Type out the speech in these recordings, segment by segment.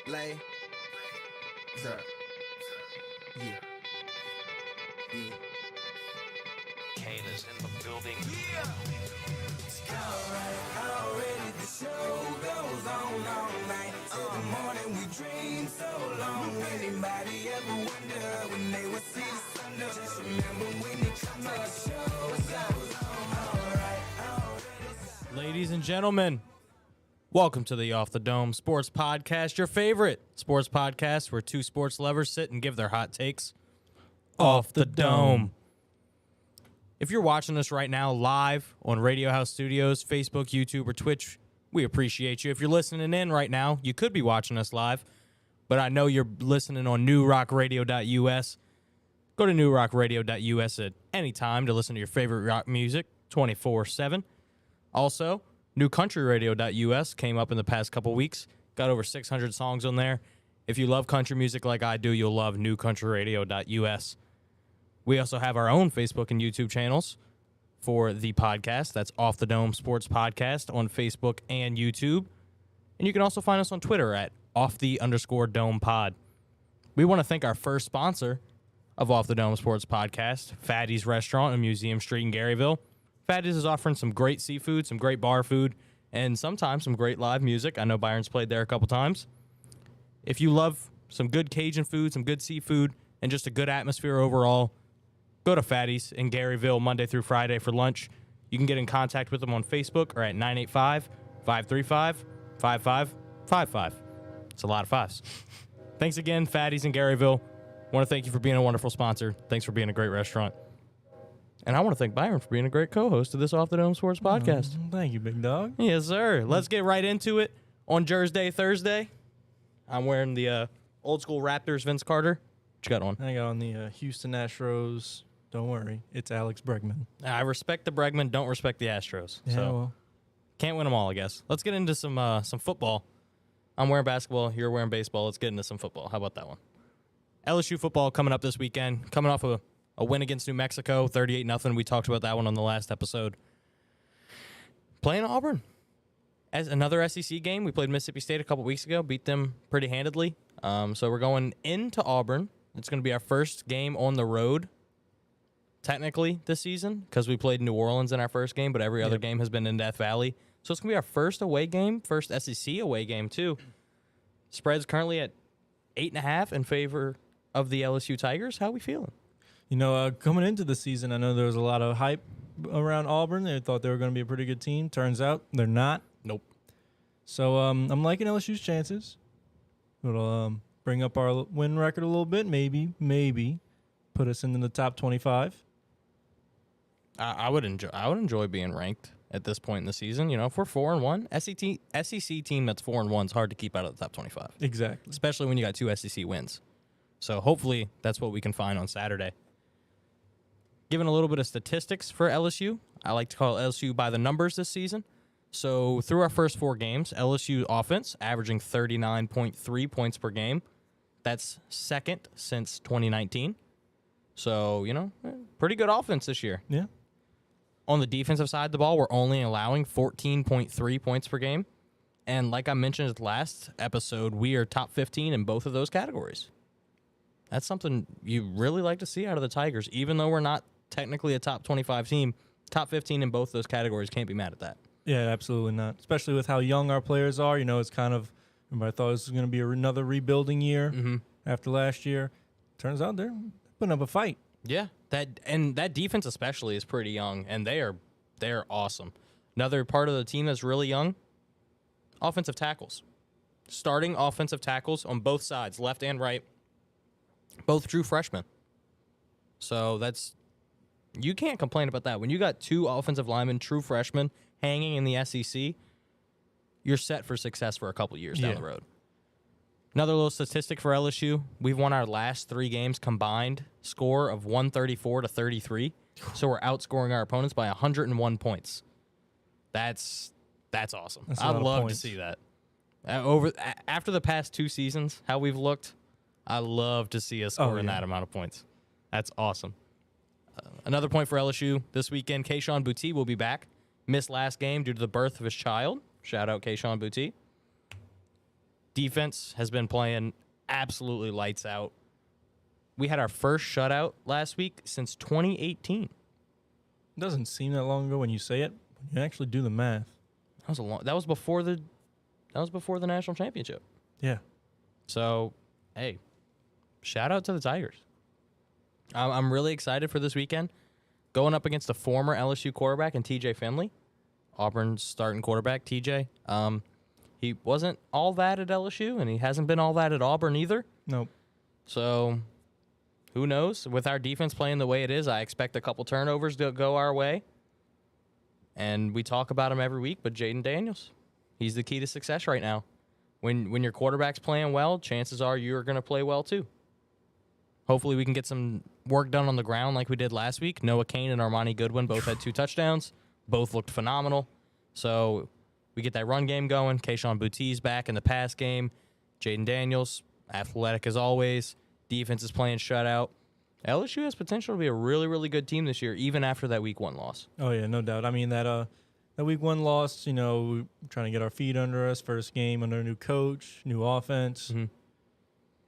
Lay. What's up? Yeah. Yeah. Kane is in the building. Yeah. Already the show goes on all night. Till the morning we dream so long. Anybody ever wonder when they would see the sun? Just remember when it comes to the show goes on. Alright. Ladies and gentlemen, welcome to the Off the Dome Sports Podcast, your favorite sports podcast where two sports lovers sit and give their hot takes off the dome. If you're watching us right now live on Radio House Studios, Facebook, YouTube, or Twitch, we appreciate you. If you're listening in right now, you could be watching us live, but I know you're listening on newrockradio.us. Go to newrockradio.us at any time to listen to your favorite rock music 24/7. Also, newcountryradio.us came up in the past couple weeks. Got over 600 songs on there. If you love country music like I do, you'll love newcountryradio.us. We also have our own Facebook and YouTube channels for the podcast. That's Off the Dome Sports Podcast on Facebook and YouTube. And you can also find us on Twitter at _Dome Pod. We want to thank our first sponsor of Off the Dome Sports Podcast, Fatty's Restaurant on Museum Street in Garyville. Fatty's is offering some great seafood, some great bar food, and sometimes some great live music. I know Byron's played there a couple times. If you love some good Cajun food, some good seafood, and just a good atmosphere overall, go to Fatty's in Garyville Monday through Friday for lunch. You can get in contact with them on Facebook or at 985-535-5555. It's a lot of fives. Thanks again, Fatty's in Garyville. Want to thank you for being a wonderful sponsor. Thanks for being a great restaurant. And I want to thank Byron for being a great co-host of this Off the Dome Sports Podcast. Thank you, big dog. Yes, sir. Let's get right into it. On Jersey Thursday, I'm wearing the old school Raptors Vince Carter. What you got on? I got on the Houston Astros. Don't worry, it's Alex Bregman. I respect the Bregman, don't respect the Astros. Yeah, So well, can't win them all, I guess. Let's get into some football. I'm wearing basketball. You're wearing baseball. Let's get into some football. How about that one? LSU football coming up this weekend. Coming off a win against New Mexico, 38-0. We talked about that one on the last episode. Playing Auburn. As another SEC game, we played Mississippi State a couple weeks ago, beat them pretty handedly. So we're going into Auburn. It's going to be our first game on the road, technically, this season, because we played New Orleans in our first game, but every other game has been in Death Valley. So it's going to be our first away game, first SEC away game, too. Spread's currently at 8.5 in favor of the LSU Tigers. How are we feeling? you know, coming into the season, I know there was a lot of hype around Auburn. They thought they were going to be a pretty good team. Turns out they're not. Nope. So I'm liking LSU's chances. It'll bring up our win record a little bit, maybe put us into the top 25. I would enjoy being ranked at this point in the season. You know, if we're 4-1, SEC team that's 4-1 is hard to keep out of the top 25. Exactly. Especially when you got 2 SEC wins. So hopefully that's what we can find on Saturday. Giving a little bit of statistics for LSU. I like to call LSU by the numbers this season. So through our first 4 games, LSU offense averaging 39.3 points per game. That's second since 2019. So, you know, pretty good offense this year. Yeah. On the defensive side of the ball, we're only allowing 14.3 points per game. And like I mentioned at the last episode, we are top 15 in both of those categories. That's something you really like to see out of the Tigers. Even though we're not technically a top 25 team, top 15 in both those categories, can't be mad at that. Yeah, absolutely not. Especially with how young our players are. You know, it's kind of, everybody thought this was going to be another rebuilding year after last year. Turns out they're putting up a fight. Yeah, that defense especially is pretty young, and they're awesome. Another part of the team that's really young, offensive tackles. Starting offensive tackles on both sides, left and right, both true freshmen. So you can't complain about that. When you got 2 offensive linemen, true freshmen, hanging in the SEC, you're set for success for a couple years down the road. Another little statistic for LSU, we've won our last 3 games combined score of 134-33. So we're outscoring our opponents by 101 points. That's awesome. I'd love to see that. After the past 2 seasons, how we've looked, I love to see us scoring that amount of points. That's awesome. Another point for LSU this weekend, Kayshon Boutte will be back. Missed last game due to the birth of his child. Shout out Kayshon Boutte. Defense has been playing absolutely lights out. We had our first shutout last week since 2018. It doesn't seem that long ago when you say it. When you actually do the math. That was before the national championship. Yeah. So, hey, shout out to the Tigers. I'm really excited for this weekend. Going up against a former LSU quarterback in TJ Finley, Auburn's starting quarterback, TJ. He wasn't all that at LSU, and he hasn't been all that at Auburn either. Nope. So, who knows? With our defense playing the way it is, I expect a couple turnovers to go our way. And we talk about him every week, but Jaden Daniels, he's the key to success right now. When your quarterback's playing well, chances are you're going to play well too. Hopefully we can get some work done on the ground like we did last week. Noah Cain and Armani Goodwin both had 2 touchdowns. Both looked phenomenal. So we get that run game going. Kayshon Boutte's back in the pass game. Jaden Daniels, athletic as always. Defense is playing shutout. LSU has potential to be a really, really good team this year, even after that Week 1 loss. Oh, yeah, no doubt. I mean, that Week 1 loss, we're trying to get our feet under us. First game under a new coach, new offense. Mm-hmm.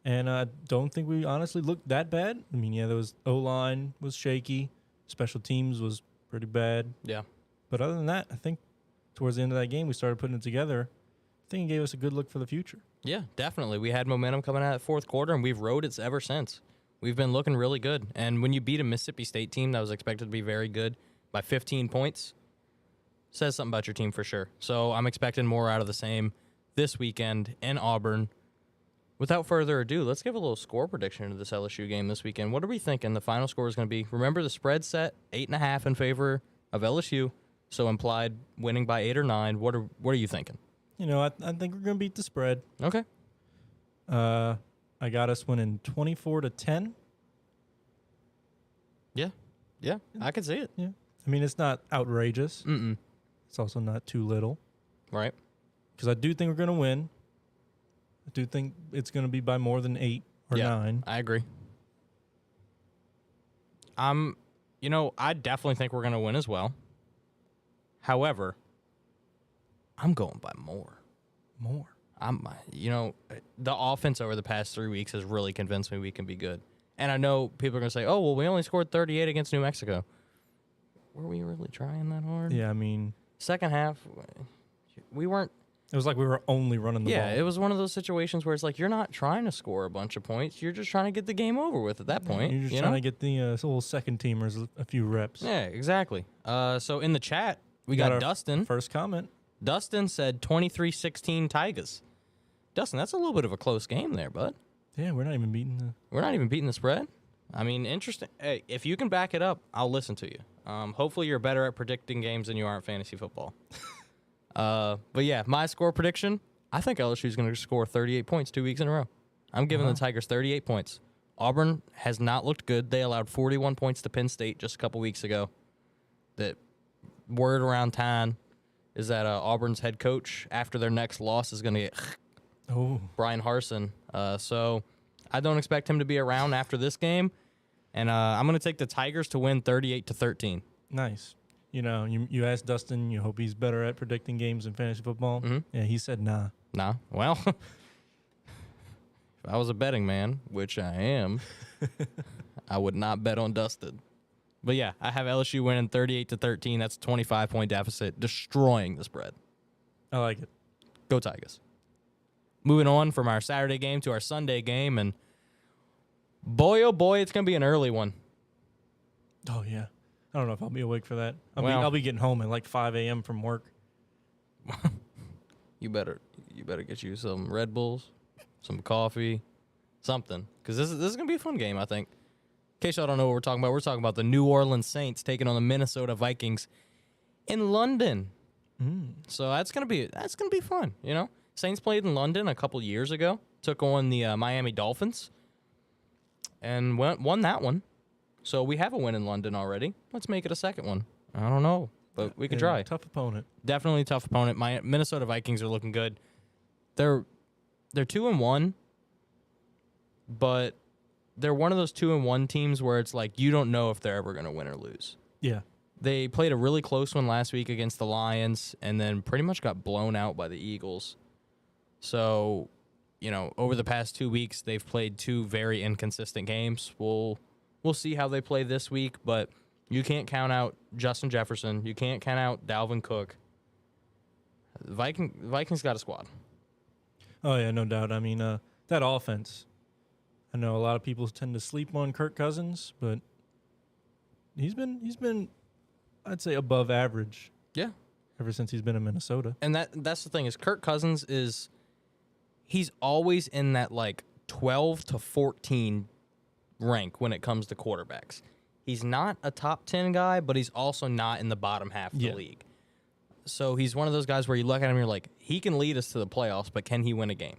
And I don't think we honestly looked that bad. I mean, yeah, there was O-line was shaky. Special teams was pretty bad. Yeah. But other than that, I think towards the end of that game, we started putting it together. I think it gave us a good look for the future. Yeah, definitely. We had momentum coming out of the fourth quarter, and we've rode it ever since. We've been looking really good. And when you beat a Mississippi State team that was expected to be very good by 15 points, says something about your team for sure. So I'm expecting more out of the same this weekend in Auburn. Without further ado, let's give a little score prediction into this LSU game this weekend. What are we thinking the final score is going to be? Remember, the spread set 8.5 in favor of LSU, so implied winning by 8 or 9. What are you thinking? I think we're going to beat the spread. Okay. I got us winning 24-10. Yeah, I can see it. Yeah. I mean, it's not outrageous. Mm-mm. It's also not too little. Right. Because I do think we're going to win. I do think it's going to be by more than 8 or 9. I agree. I definitely think we're going to win as well. However, I'm going by more. More. The offense over the past 3 weeks has really convinced me we can be good. And I know people are going to say, oh, well, we only scored 38 against New Mexico. Were we really trying that hard? Yeah, I mean. Second half, we weren't. It was like we were only running the ball. Yeah, it was one of those situations where it's like you're not trying to score a bunch of points. You're just trying to get the game over with at that point. You're just trying to get the little second teamers a few reps. Yeah, exactly. So in the chat, we got Dustin. First comment. Dustin said 23-16 Tigers. Dustin, that's a little bit of a close game there, bud. Yeah, we're not even beating the spread. I mean, interesting. Hey, if you can back it up, I'll listen to you. Hopefully you're better at predicting games than you are at fantasy football. But yeah, my score prediction, I think LSU is going to score 38 points 2 weeks in a row. I'm giving the Tigers 38 points. Auburn has not looked good. They allowed 41 points to Penn State just a couple weeks ago. The word around town is that Auburn's head coach, after their next loss, is going to get Brian Harsin. So I don't expect him to be around after this game. And I'm going to take the Tigers to win 38-13. Nice. You asked Dustin, you hope he's better at predicting games in fantasy football. Mm-hmm. Yeah, he said nah. Nah. Well, if I was a betting man, which I am, I would not bet on Dustin. But yeah, I have LSU winning 38-13. That's a 25-point deficit, destroying the spread. I like it. Go Tigers. Moving on from our Saturday game to our Sunday game, and boy, oh boy, it's going to be an early one. Oh, yeah. I don't know if I'll be awake for that. I'll be getting home at like 5 a.m. from work. You better get you some Red Bulls, some coffee, something, because this is gonna be a fun game. I think. In case y'all don't know what we're talking about the New Orleans Saints taking on the Minnesota Vikings in London. So that's gonna be fun. Saints played in London a couple years ago, took on the Miami Dolphins, and won that one. So we have a win in London already. Let's make it a second one. I don't know, but we can try. Tough opponent. Definitely a tough opponent. My Minnesota Vikings are looking good. They're 2-1, but they're one of those 2-1 teams where it's like you don't know if they're ever going to win or lose. Yeah. They played a really close one last week against the Lions and then pretty much got blown out by the Eagles. So over the past 2 weeks, they've played 2 very inconsistent games. We'll see how they play this week, but you can't count out Justin Jefferson. You can't count out Dalvin Cook. Vikings got a squad. Oh yeah, no doubt. I mean, that offense. I know a lot of people tend to sleep on Kirk Cousins, but he's been, I'd say, above average Yeah. ever since he's been in Minnesota. And that's the thing is Kirk Cousins he's always in that like 12 to 14 rank when it comes to quarterbacks. He's not a top 10 guy, but he's also not in the bottom half of the league. So he's one of those guys where you look at him and you're like, he can lead us to the playoffs, but can he win a game?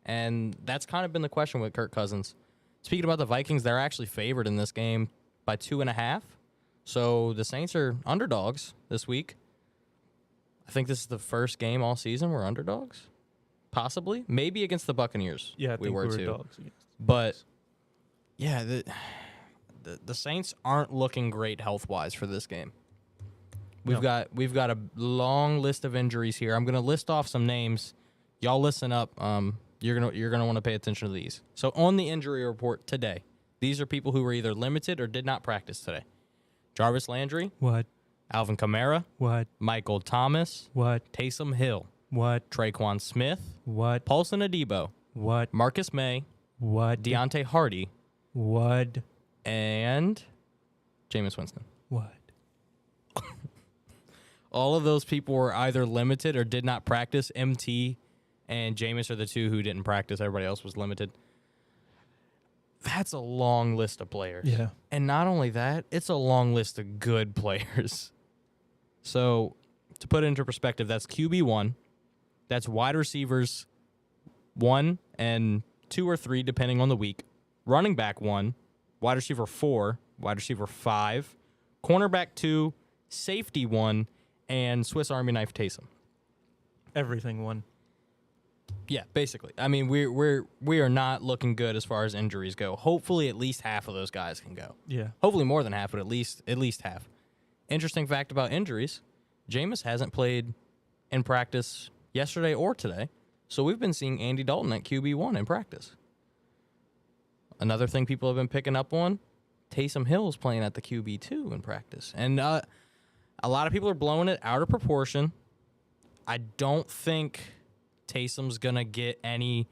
And that's kind of been the question with Kirk Cousins. Speaking about the Vikings, they're actually favored in this game by 2.5. So the Saints are underdogs this week. I think this is the first game all season we're underdogs. Possibly. Maybe against the Buccaneers. Yeah, I think we were too. dogs against the But, Bucs. yeah, the Saints aren't looking great health-wise for this game. We've got a long list of injuries here. I'm going to list off some names. Y'all listen up. You're gonna want to pay attention to these. So on the injury report today, these are people who were either limited or did not practice today. Jarvis Landry, What? Alvin Kamara, What? Michael Thomas, What? Taysom Hill, What? Traquan Smith, What? Paulson Adebo, What? Marcus May, What? Deontay Hardy, What? and Jameis Winston. What? All of those people were either limited or did not practice. MT and Jameis are the 2 who didn't practice. Everybody else was limited. That's a long list of players. Yeah. And not only that, it's a long list of good players. So, to put it into perspective, that's QB1. That's wide receivers 1 and 2 or 3, depending on the week. Running back 1, wide receiver 4, wide receiver 5, cornerback 2, safety 1, and Swiss Army knife Taysom. Everything won. Yeah, basically. I mean, we are not looking good as far as injuries go. Hopefully, at least half of those guys can go. Yeah. Hopefully more than half, but at least half. Interesting fact about injuries: Jameis hasn't played in practice yesterday or today, so we've been seeing Andy Dalton at QB1 in practice. Another thing people have been picking up on: Taysom Hill is playing at the QB2 in practice, and a lot of people are blowing it out of proportion. I don't think Taysom's going to get any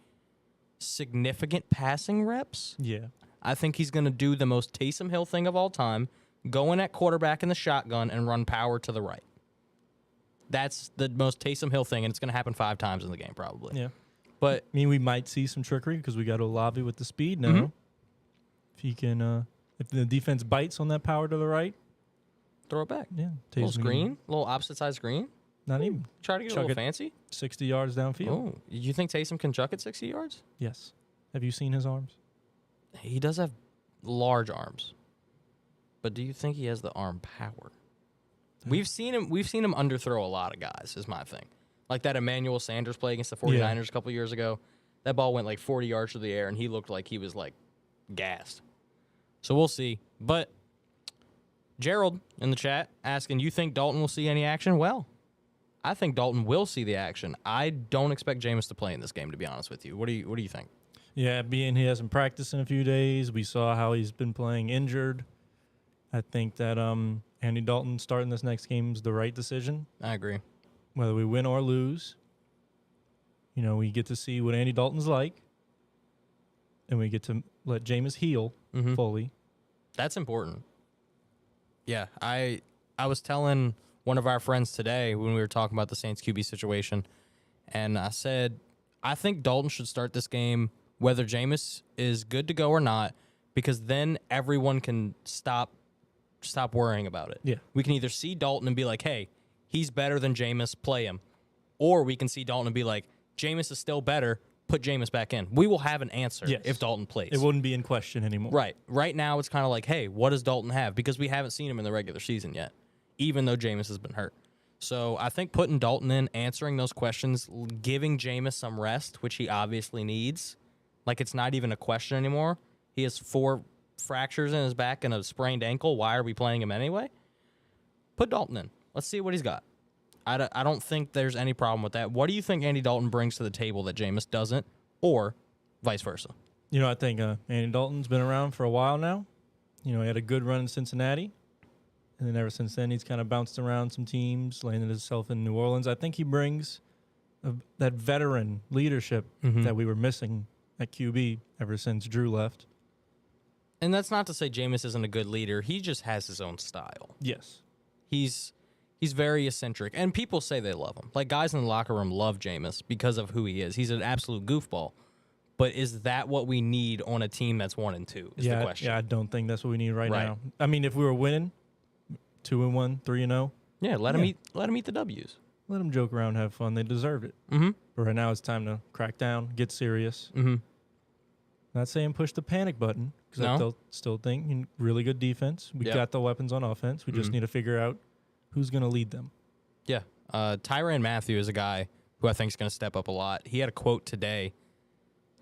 significant passing reps. Yeah. I think he's going to do the most Taysom Hill thing of all time, go in at quarterback in the shotgun and run power to the right. That's the most Taysom Hill thing, and it's going to happen 5 times in the game probably. Yeah. But I mean, we might see some trickery because we got Olave with the speed now. Mhm. If he can, if the defense bites on that power to the right, throw it back. yeah, Little Taysom can- screen, little opposite side screen. Not even Try to get a Chuck little it. fancy. 60 yards downfield. Oh, you think Taysom can chuck it 60 yards? Yes. Have you seen his arms? He does have large arms, but do you think he has the arm power? We've seen him underthrow a lot of guys. Is my thing. Like that Emmanuel Sanders play against the 49ers a couple years ago. That ball went like 40 yards through the air, and he looked like he was like gassed. So we'll see. But Gerald in the chat asking, you think Dalton will see any action? Well, I think Dalton will see the action. I don't expect Jameis to play in this game, to be honest with you. What do you think? Yeah, being he hasn't practiced in a few days, we saw how he's been playing injured. I think that Andy Dalton starting this next game is the right decision. I agree. Whether we win or lose, we get to see what Andy Dalton's like, and we get to let Jameis heal fully. That's important. Yeah, I was telling one of our friends today when we were talking about the Saints QB situation, and I said, I think Dalton should start this game whether Jameis is good to go or not, because then everyone can stop worrying about it. Yeah. We can either see Dalton and be like, hey, he's better than Jameis, play him. Or we can see Dalton and be like, Jameis is still better, put Jameis back in. We will have an answer if Dalton plays. It wouldn't be in question anymore. Right. Right now, it's kind of like, hey, what does Dalton have? Because we haven't seen him in the regular season yet, even though Jameis has been hurt. So I think putting Dalton in, answering those questions, giving Jameis some rest, which he obviously needs, like it's not even a question anymore. He has 4 fractures in his back and a sprained ankle. Why are we playing him anyway? Put Dalton in. Let's see what he's got. I don't think there's any problem with that. What do you think Andy Dalton brings to the table that Jameis doesn't? or vice versa. You know, I think Andy Dalton's been around for a while now. You know, he had a good run in Cincinnati. And then ever since then, he's kind of bounced around some teams, landed himself in New Orleans. I think he brings that veteran leadership that we were missing at QB ever since Drew left. And that's not to say Jameis isn't a good leader. He just has his own style. Yes. He's very eccentric. And people say they love him. Like, guys in the locker room love Jameis because of who he is. He's an absolute goofball. But is that what we need on a team that's 1-2 is the question. Yeah, I don't think that's what we need right Right. now. I mean, if we were winning 2-1, 3-0, Yeah, let him eat the W's. let them joke around, have fun. They deserve it. Mm-hmm. But right now, it's time to crack down, get serious. Mm-hmm. Not saying push the panic button, because I still think really good defense. We got the weapons on offense. We just need to figure out who's going to lead them. Yeah. Tyrann Mathieu is a guy who I think is going to step up a lot. He had a quote today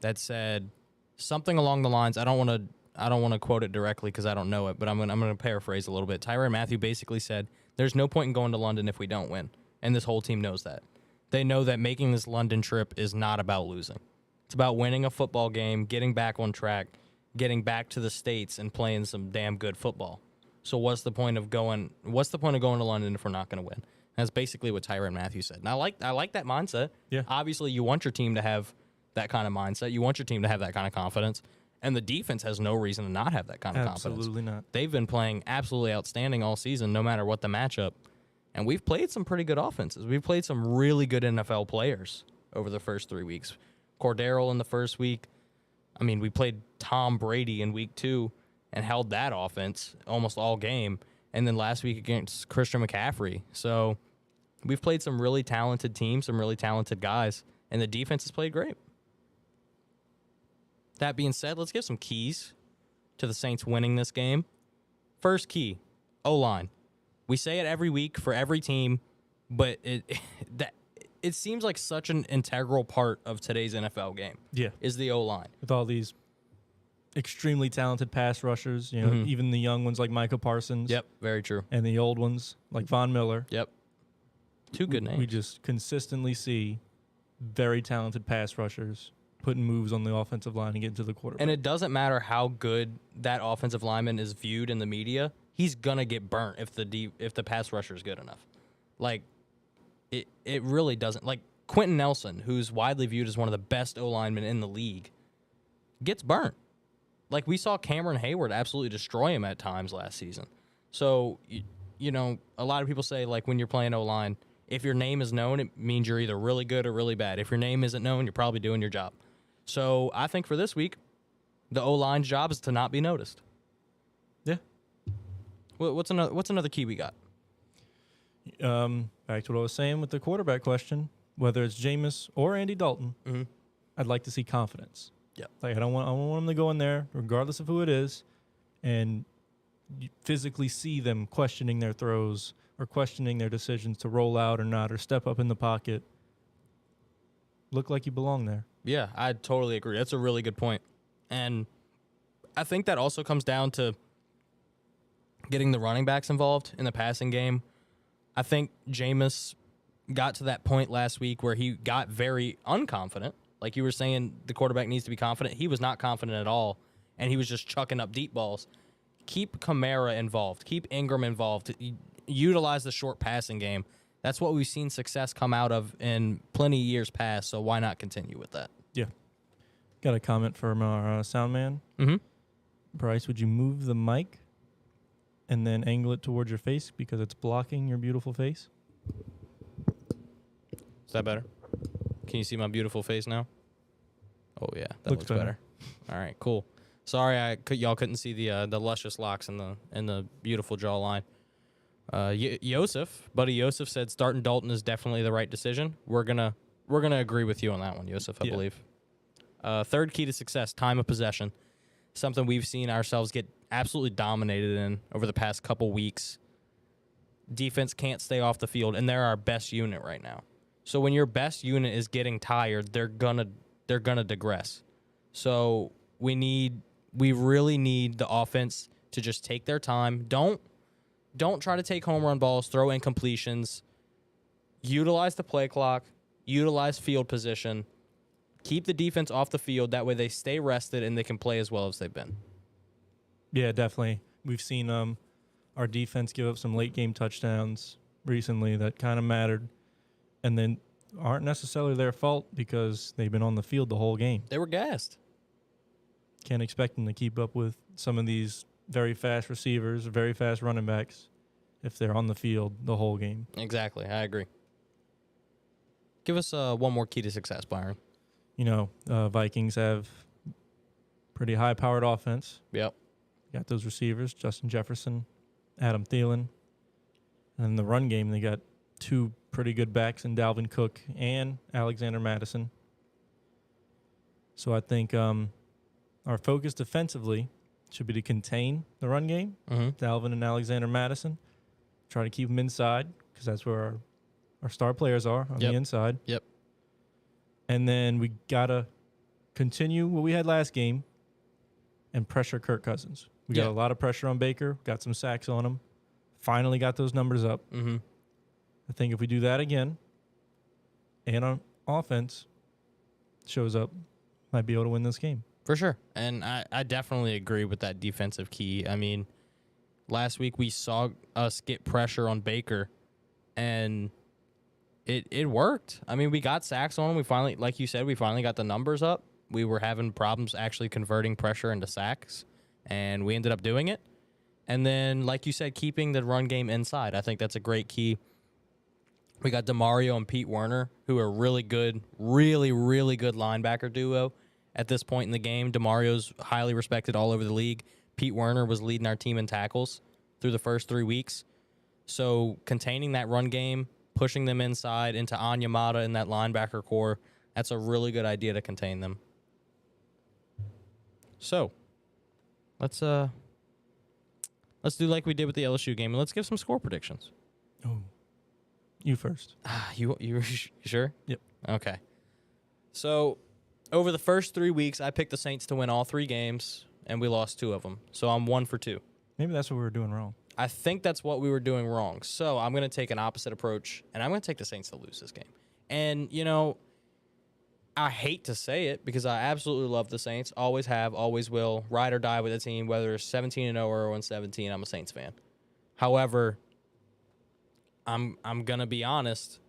that said something along the lines. I don't want to quote it directly because I don't know it, but I'm going to paraphrase a little bit. Tyrann Mathieu basically said, "There's no point in going to London if we don't win," and this whole team knows that. They know that making this London trip is not about losing. It's about winning a football game, getting back on track, getting back to the States, and playing some damn good football. So what's the point of going to London if we're not going to win? That's basically what Tyrann Mathieu said. And I like that mindset. Yeah. Obviously, you want your team to have that kind of mindset. You want your team to have that kind of confidence. And the defense has no reason to not have that kind of confidence. Absolutely not. They've been playing absolutely outstanding all season, no matter what the matchup. And we've played some pretty good offenses. We've played some really good NFL players over the first 3 weeks. Cordero in the first week. I mean, we played Tom Brady in week 2 and held that offense almost all game. And then last week against Christian McCaffrey. So we've played some really talented teams, some really talented guys, and the defense has played great. That being said, let's give some keys to the Saints winning this game. First key, O-line. We say it every week for every team, but it seems like such an integral part of today's NFL game. Yeah. Is the O-line. With all these extremely talented pass rushers, you know, even the young ones like Micah Parsons. Yep, very true. And the old ones like Von Miller. Yep. Two good names. We just consistently see very talented pass rushers putting moves on the offensive line and getting to the quarterback. And it doesn't matter how good that offensive lineman is viewed in the media, he's gonna get burnt if the pass rusher is good enough. Like, it really doesn't. Like, Quentin Nelson, who's widely viewed as one of the best O-linemen in the league, gets burnt. Like, we saw Cameron Hayward absolutely destroy him at times last season. So, you know, a lot of people say, like, when you're playing O-line, if your name is known, it means you're either really good or really bad. If your name isn't known, you're probably doing your job. So I think for this week, the O-line's job is to not be noticed. Yeah. What's another key we got? Back to what I was saying with the quarterback question, whether it's Jameis or Andy Dalton, I'd like to see confidence. Yep. Like I don't want them to go in there, regardless of who it is, and you physically see them questioning their throws or questioning their decisions to roll out or not or step up in the pocket. Look like you belong there. Yeah, I totally agree. That's a really good point. And I think that also comes down to getting the running backs involved in the passing game. I think Jameis got to that point last week where he got very unconfident. Like you were saying, the quarterback needs to be confident. He was not confident at all, and he was just chucking up deep balls. Keep Kamara involved. Keep Ingram involved. Utilize the short passing game. That's what we've seen success come out of in plenty of years past, so why not continue with that? Yeah. Got a comment from our sound man. Mm-hmm. Bryce, would you move the mic and then angle it towards your face because it's blocking your beautiful face? Is that better? Can you see my beautiful face now? Oh, yeah. That looks better. All right, cool. Sorry, y'all couldn't see the luscious locks and the beautiful jawline. Buddy Yosef said starting Dalton is definitely the right decision. We're gonna agree with you on that one, Yosef, I believe. Third key to success, time of possession. Something we've seen ourselves get absolutely dominated in over the past couple weeks. Defense can't stay off the field, and they're our best unit right now. So when your best unit is getting tired, they're gonna digress. So we really need the offense to just take their time. Don't try to take home run balls, throw incompletions. Utilize the play clock, utilize field position. Keep the defense off the field. That way they stay rested and they can play as well as they've been. Yeah, definitely. We've seen our defense give up some late game touchdowns recently that kind of mattered, and then aren't necessarily their fault because they've been on the field the whole game. They were gassed. Can't expect them to keep up with some of these very fast receivers, very fast running backs if they're on the field the whole game. Exactly. I agree. Give us one more key to success, Byron. You know, Vikings have pretty high-powered offense. Yep. Got those receivers, Justin Jefferson, Adam Thielen. And in the run game, they got two pretty good backs in Dalvin Cook and Alexander Madison. So I think our focus defensively should be to contain the run game, Dalvin and Alexander Madison. Try to keep them inside because that's where our star players are on the inside. Yep. And then we got to continue what we had last game and pressure Kirk Cousins. We got a lot of pressure on Baker, got some sacks on him, finally got those numbers up. Mm-hmm. I think if we do that again and on offense shows up, might be able to win this game. For sure. And I definitely agree with that defensive key. I mean, last week we saw us get pressure on Baker, and it worked. I mean, we got sacks on him. We finally, like you said, we finally got the numbers up. We were having problems actually converting pressure into sacks, and we ended up doing it. And then, like you said, keeping the run game inside. I think that's a great key. We got DeMario and Pete Werner, who are really good, really, really good linebacker duo at this point in the game. DeMario's highly respected all over the league. Pete Werner was leading our team in tackles through the first 3 weeks. So containing that run game, pushing them inside into Onyemata in that linebacker core, that's a really good idea to contain them. So let's do like we did with the LSU game, and let's give some score predictions. Oh, you first. You sure? Yep. Okay. So over the first 3 weeks, I picked the Saints to win all 3 games, and we lost 2 of them. So I'm 1 for 2. Maybe that's what we were doing wrong. I think that's what we were doing wrong. So I'm going to take an opposite approach, and I'm going to take the Saints to lose this game. And, you know, I hate to say it because I absolutely love the Saints. Always have, always will. Ride or die with the team, whether it's 17-0 or 1-17. I'm a Saints fan. However, I'm going to be honest.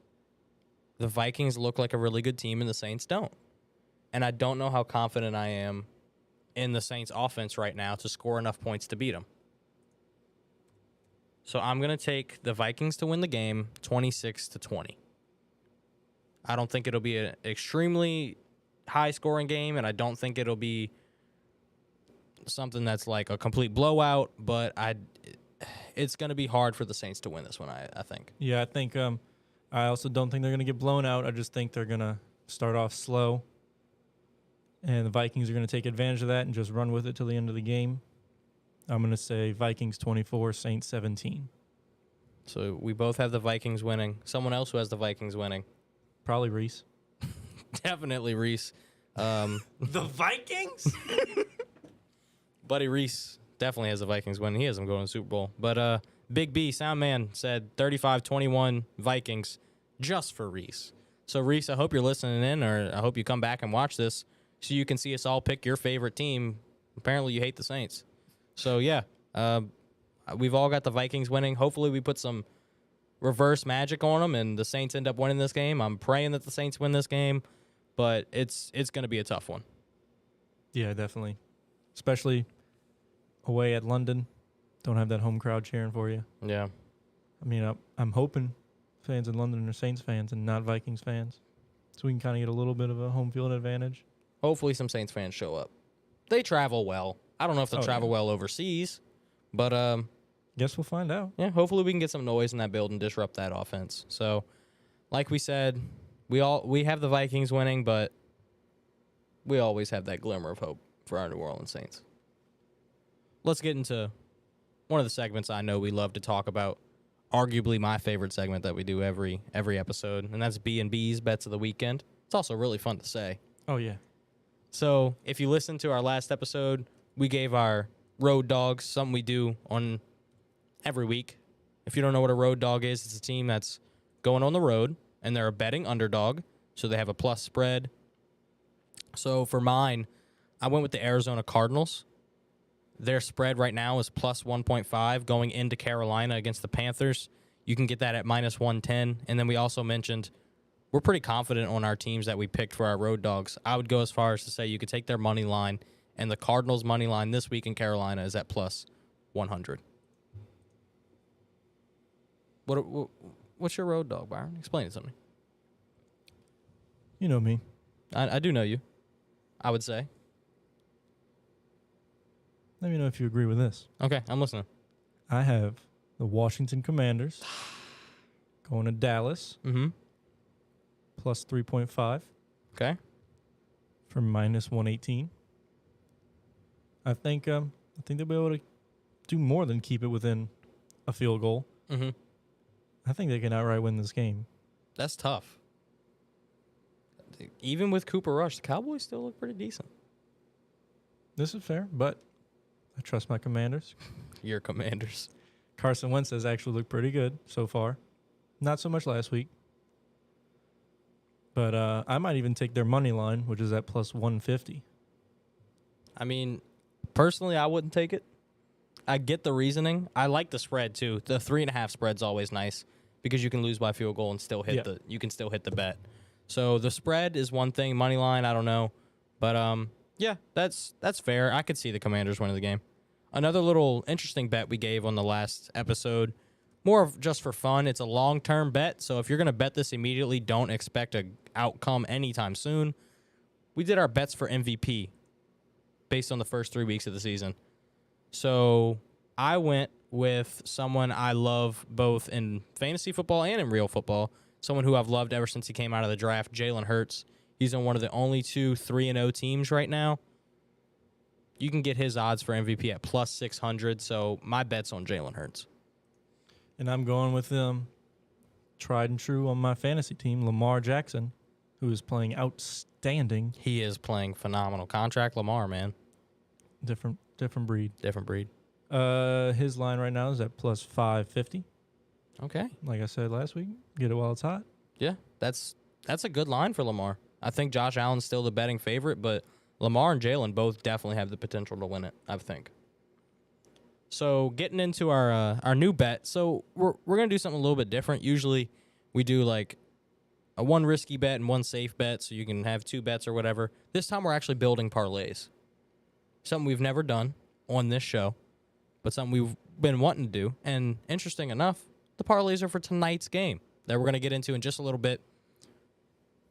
The Vikings look like a really good team, and the Saints don't. And I don't know how confident I am in the Saints offense right now to score enough points to beat them. So I'm going to take the Vikings to win the game 26-20. I don't think it'll be an extremely high-scoring game, and I don't think it'll be something that's like a complete blowout, but it's going to be hard for the Saints to win this one, I think. Yeah, I think I also don't think they're going to get blown out. I just think they're going to start off slow, and the Vikings are going to take advantage of that and just run with it till the end of the game. I'm going to say Vikings 24, Saints 17. So we both have the Vikings winning. Someone else who has the Vikings winning. Probably Reese. Definitely Reese. The Vikings? Buddy Reese definitely has the Vikings winning. He has them going to the Super Bowl. But Big B, Soundman, said 35-21 Vikings just for Reese. So, Reese, I hope you're listening in, or I hope you come back and watch this so you can see us all pick your favorite team. Apparently you hate the Saints. So, yeah, we've all got the Vikings winning. Hopefully we put some reverse magic on them and the Saints end up winning this game. I'm praying that the Saints win this game, but it's going to be a tough one. Yeah, definitely. Especially away at London. Don't have that home crowd cheering for you. Yeah. I mean, I'm hoping fans in London are Saints fans and not Vikings fans, so we can kind of get a little bit of a home field advantage. Hopefully some Saints fans show up. They travel well. I don't know if they'll travel well overseas, but guess we'll find out. yeah, hopefully we can get some noise in that building, disrupt that offense. So, like we said, we have the Vikings winning, but we always have that glimmer of hope for our New Orleans Saints. Let's get into one of the segments I know we love to talk about. Arguably my favorite segment that we do every episode, and that's B&B's Bets of the Weekend. It's also really fun to say. Oh, yeah. So if you listen to our last episode, we gave our road dogs, something we do on every week. If you don't know what a road dog is, it's a team that's going on the road, and they're a betting underdog, so they have a plus spread. So for mine, I went with the Arizona Cardinals. Their spread right now is plus 1.5 going into Carolina against the Panthers. You can get that at minus 110. And then we also mentioned we're pretty confident on our teams that we picked for our road dogs. I would go as far as to say you could take their money line, and the Cardinals' money line this week in Carolina is at plus 100. What's your road dog, Byron? Explain it to me. You know me. I do know you, I would say. Let me know if you agree with this. Okay, I'm listening. I have the Washington Commanders going to Dallas Mm-hmm. plus 3.5 Okay. for minus 118. I think they'll be able to do more than keep it within a field goal. Mm-hmm. I think they can outright win this game. That's tough. Even with Cooper Rush, the Cowboys still look pretty decent. This is fair, but I trust my Commanders. Your Commanders. Carson Wentz has actually looked pretty good so far. Not so much last week. But I might even take their money line, which is at plus 150. I mean, personally, I wouldn't take it. I get the reasoning. I like the spread too. The 3.5 spread's always nice because you can lose by field goal and still hit you can still hit the bet. So the spread is one thing. Money line, I don't know, but yeah, that's fair. I could see the Commanders winning the game. Another little interesting bet we gave on the last episode, more of just for fun. It's a long-term bet, so if you're gonna bet this immediately, don't expect a outcome anytime soon. We did our bets for MVP based on the first 3 weeks of the season. So I went with someone I love both in fantasy football and in real football, someone who I've loved ever since he came out of the draft, Jalen Hurts. He's on one of the only 2 3-0 teams right now. You can get his odds for MVP at plus 600, so my bet's on Jalen Hurts. And I'm going with tried and true on my fantasy team, Lamar Jackson, who is playing outstanding. He is playing phenomenal. Contract Lamar, man. Different breed. Different breed. His line right now is at plus 550. Okay. Like I said last week, get it while it's hot. Yeah, that's a good line for Lamar. I think Josh Allen's still the betting favorite, but Lamar and Jalen both definitely have the potential to win it, I think. So getting into our new bet, so we're gonna do something a little bit different. Usually we do like a one risky bet and one safe bet, so you can have 2 bets or whatever. This time we're actually building parlays. Something we've never done on this show, but something we've been wanting to do. And interesting enough, the parlays are for tonight's game that we're gonna get into in just a little bit.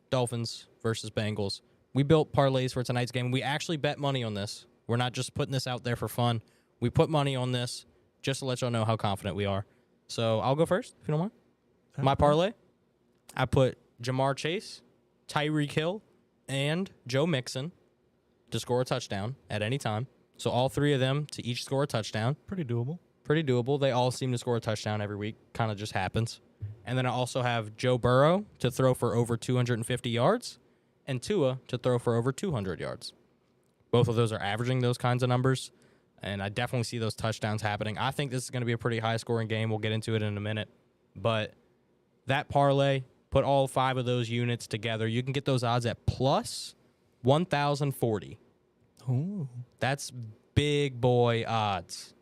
Dolphins versus Bengals. We built parlays for tonight's game. We actually bet money on this. We're not just putting this out there for fun. We put money on this just to let y'all know how confident we are. So I'll go first, if you don't mind. My parlay, I put Jamar Chase, Tyreek Hill, and Joe Mixon to score a touchdown at any time. So all 3 of them to each score a touchdown. Pretty doable. Pretty doable. They all seem to score a touchdown every week. Kind of just happens. And then I also have Joe Burrow to throw for over 250 yards and Tua to throw for over 200 yards. Both of those are averaging those kinds of numbers, and I definitely see those touchdowns happening. I think this is going to be a pretty high-scoring game. We'll get into it in a minute. But that parlay, put all 5 of those units together, you can get those odds at plus 1,040. Ooh. That's big boy odds.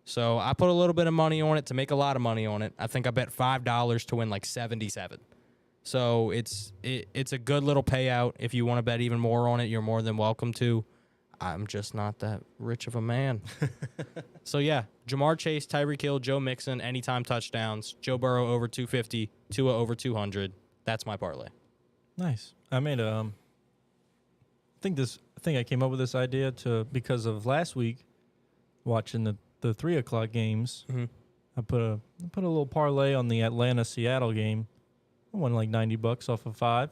So I put a little bit of money on it to make a lot of money on it. I think I bet $5 to win like 77. So it's a good little payout. If you want to bet even more on it, you're more than welcome to. I'm just not that rich of a man. So yeah, Jamar Chase, Tyreek Hill, Joe Mixon, anytime touchdowns. Joe Burrow over 250, Tua over 200. That's my parlay. Nice. I made I think I came up with this idea because of last week watching the 3 o'clock games. Mm-hmm. I put a little parlay on the Atlanta-Seattle game. I won like $90 off of 5.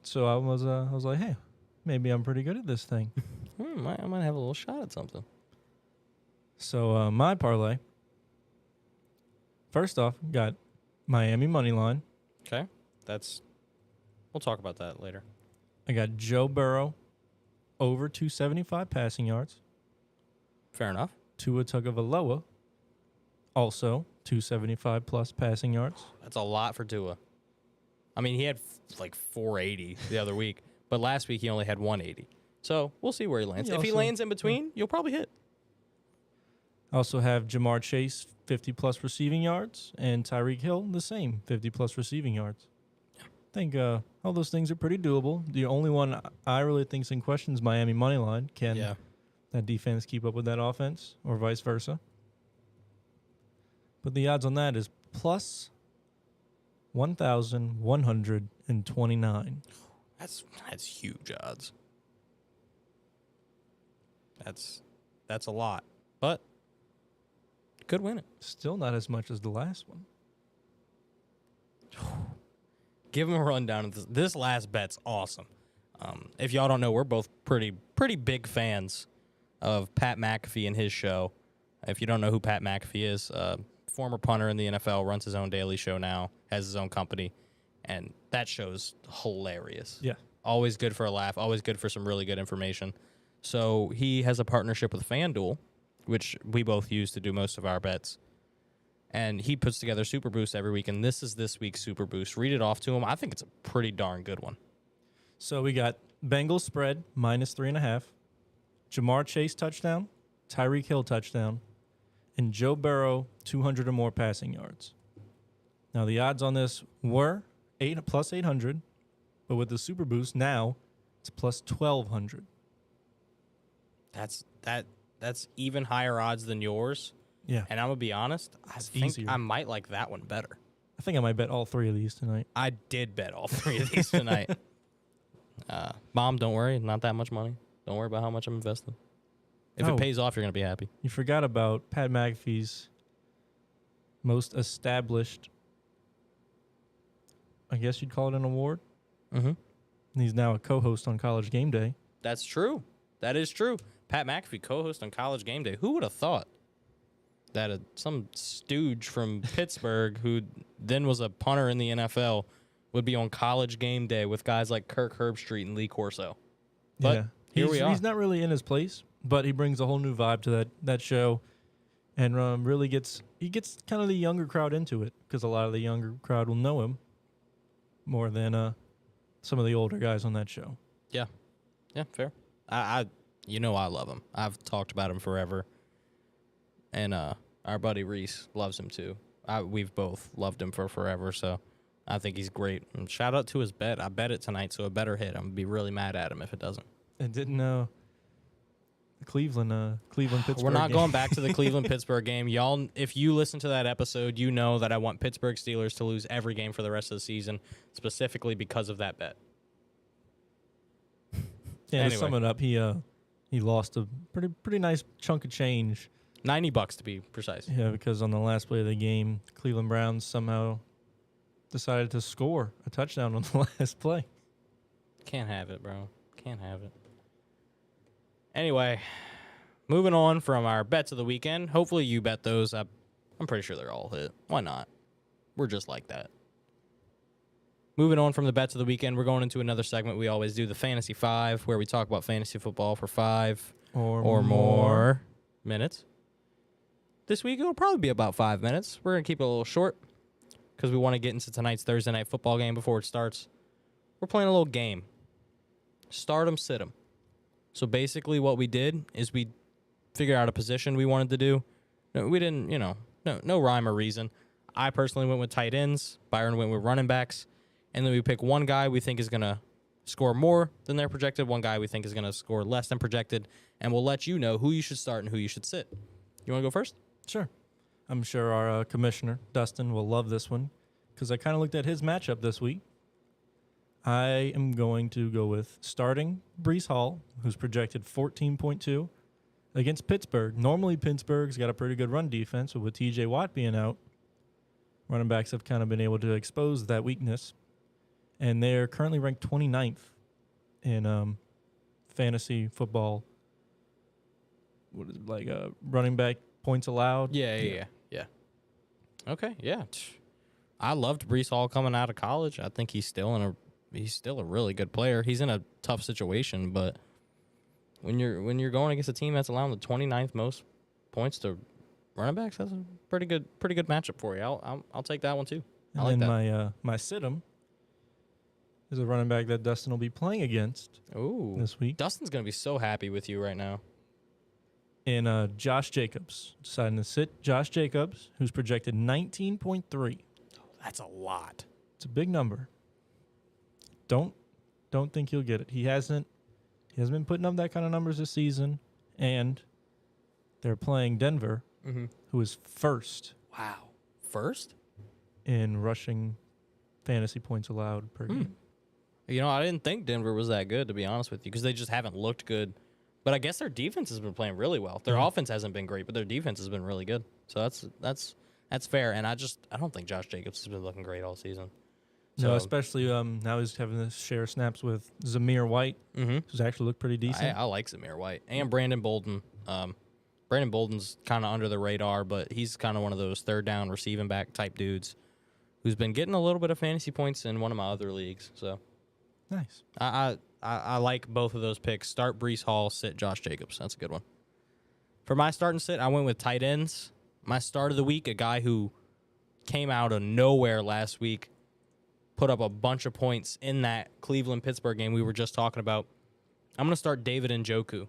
So I was like, hey, maybe I'm pretty good at this thing. I might have a little shot at something. So my parlay, first off, got Miami money line. Okay. We'll talk about that later. I got Joe Burrow over 275 passing yards. Fair enough. Tua Tagovailoa also 275 plus passing yards. That's a lot for Tua. I mean, he had like 480 the other week, but last week he only had 180. So we'll see where he lands. He If he also- lands in between, you'll probably hit. I also have Jamar Chase, 50-plus receiving yards, and Tyreek Hill, the same, 50-plus receiving yards. I think all those things are pretty doable. The only one I really think's in question is Miami money line. Can that defense keep up with that offense, or vice versa? But the odds on that is plus 1,129. That's huge odds. That's a lot, but could win it. Still not as much as the last one. Give him a rundown of this. This last bet's awesome. If y'all don't know, we're both pretty big fans of Pat McAfee and his show. If you don't know who Pat McAfee is, former punter in the NFL, runs his own daily show now, has his own company, and that show's hilarious. Yeah. Always good for a laugh, always good for some really good information. So he has a partnership with FanDuel, which we both use to do most of our bets. And he puts together Super Boost every week, and this is this week's Super Boost. Read it off to him. I think it's a pretty darn good one. So we got Bengals spread, minus 3.5. Jamar Chase touchdown, Tyreek Hill touchdown, and Joe Burrow 200 or more passing yards. Now the odds on this were plus 800, but with the Super Boost now it's plus 1,200. That's even higher odds than yours. Yeah, And I'm gonna be honest, I think easier. I might like that one better. I think I might bet all three of these tonight. I did bet all three of these tonight. Mom, don't worry, not that much money. Don't worry about how much I'm investing. If Oh. it pays off, you're gonna be happy. You forgot about Pat McAfee's most established, I guess you'd call it an award. Mm-hmm. He's now a co-host on College Game Day. That's true. That is true. Pat McAfee, co-host on College Game Day. Who would have thought that some stooge from Pittsburgh, who then was a punter in the NFL, would be on College Game Day with guys like Kirk Herbstreit and Lee Corso? But here we are. He's not really in his place, but he brings a whole new vibe to that show, and really gets kind of the younger crowd into it, because a lot of the younger crowd will know him more than some of the older guys on that show. Yeah, fair. I I love him. I've talked about him forever, and our buddy Reese loves him too. We've both loved him for forever, so I think he's great. And shout out to his bet. I bet it tonight, so it better hit. I'm gonna be really mad at him if it doesn't. And didn't know Cleveland Pittsburgh. We're not game. going back to the Cleveland Pittsburgh game, y'all. If you listen to that episode, you know that I want Pittsburgh Steelers to lose every game for the rest of the season, specifically because of that bet. Yeah, Anyway. to sum it up, he lost a pretty nice chunk of change. $90 to be precise. Yeah, because on the last play of the game, Cleveland Browns somehow decided to score a touchdown on the last play. Can't have it, bro. Can't have it. Anyway, moving on from our bets of the weekend. Hopefully you bet those. I'm pretty sure they're all hit. Why not? We're just like that. Moving on from the bets of the weekend, we're going into another segment we always do, the Fantasy 5, where we talk about fantasy football for 5 or more minutes. This week, it'll probably be about 5 minutes. We're going to keep it a little short because we want to get into tonight's Thursday night football game before it starts. We're playing a little game. Start 'em, sit 'em. So basically what we did is we figured out a position we wanted to do. No, we didn't, no rhyme or reason. I personally went with tight ends. Byron went with running backs. And then we pick one guy we think is going to score more than they're projected, one guy we think is going to score less than projected, and we'll let you know who you should start and who you should sit. You want to go first? Sure. I'm sure our commissioner, Dustin, will love this one, because I kind of looked at his matchup this week. I am going to go with starting Breece Hall, who's projected 14.2, against Pittsburgh. Normally, Pittsburgh's got a pretty good run defense, but with T.J. Watt being out, running backs have kind of been able to expose that weakness. And they're currently ranked 29th in fantasy football. What is it, like running back points allowed? Yeah. Okay, yeah. I loved Breece Hall coming out of college. I think he's still a really good player. He's in a tough situation, but when you're going against a team that's allowing the 29th most points to running backs, that's a pretty good matchup for you. I'll take that one too. I like And that. then my sit-em is a running back that Dustin will be playing against Ooh. this week. Dustin's going to be so happy with you right now. And Josh Jacobs. Deciding to sit Josh Jacobs, who's projected 19.3. That's a lot. It's a big number. Don't think he'll get it. He hasn't been putting up that kind of numbers this season. And they're playing Denver, who is first Wow. First? in rushing fantasy points allowed per game. You know, I didn't think Denver was that good, to be honest with you, because they just haven't looked good. But I guess their defense has been playing really well. Their offense hasn't been great, but their defense has been really good. So that's fair. And I don't think Josh Jacobs has been looking great all season. No, especially now he's having to share snaps with Zamir White, who's actually looked pretty decent. I like Zamir White and Brandon Bolden. Brandon Bolden's kind of under the radar, but he's kind of one of those third down receiving back type dudes who's been getting a little bit of fantasy points in one of my other leagues. So Nice. I like both of those picks. Start Breece Hall, sit Josh Jacobs. That's a good one. For my start and sit, I went with tight ends. My start of the week, a guy who came out of nowhere last week, put up a bunch of points in that Cleveland-Pittsburgh game we were just talking about. I'm going to start David Njoku.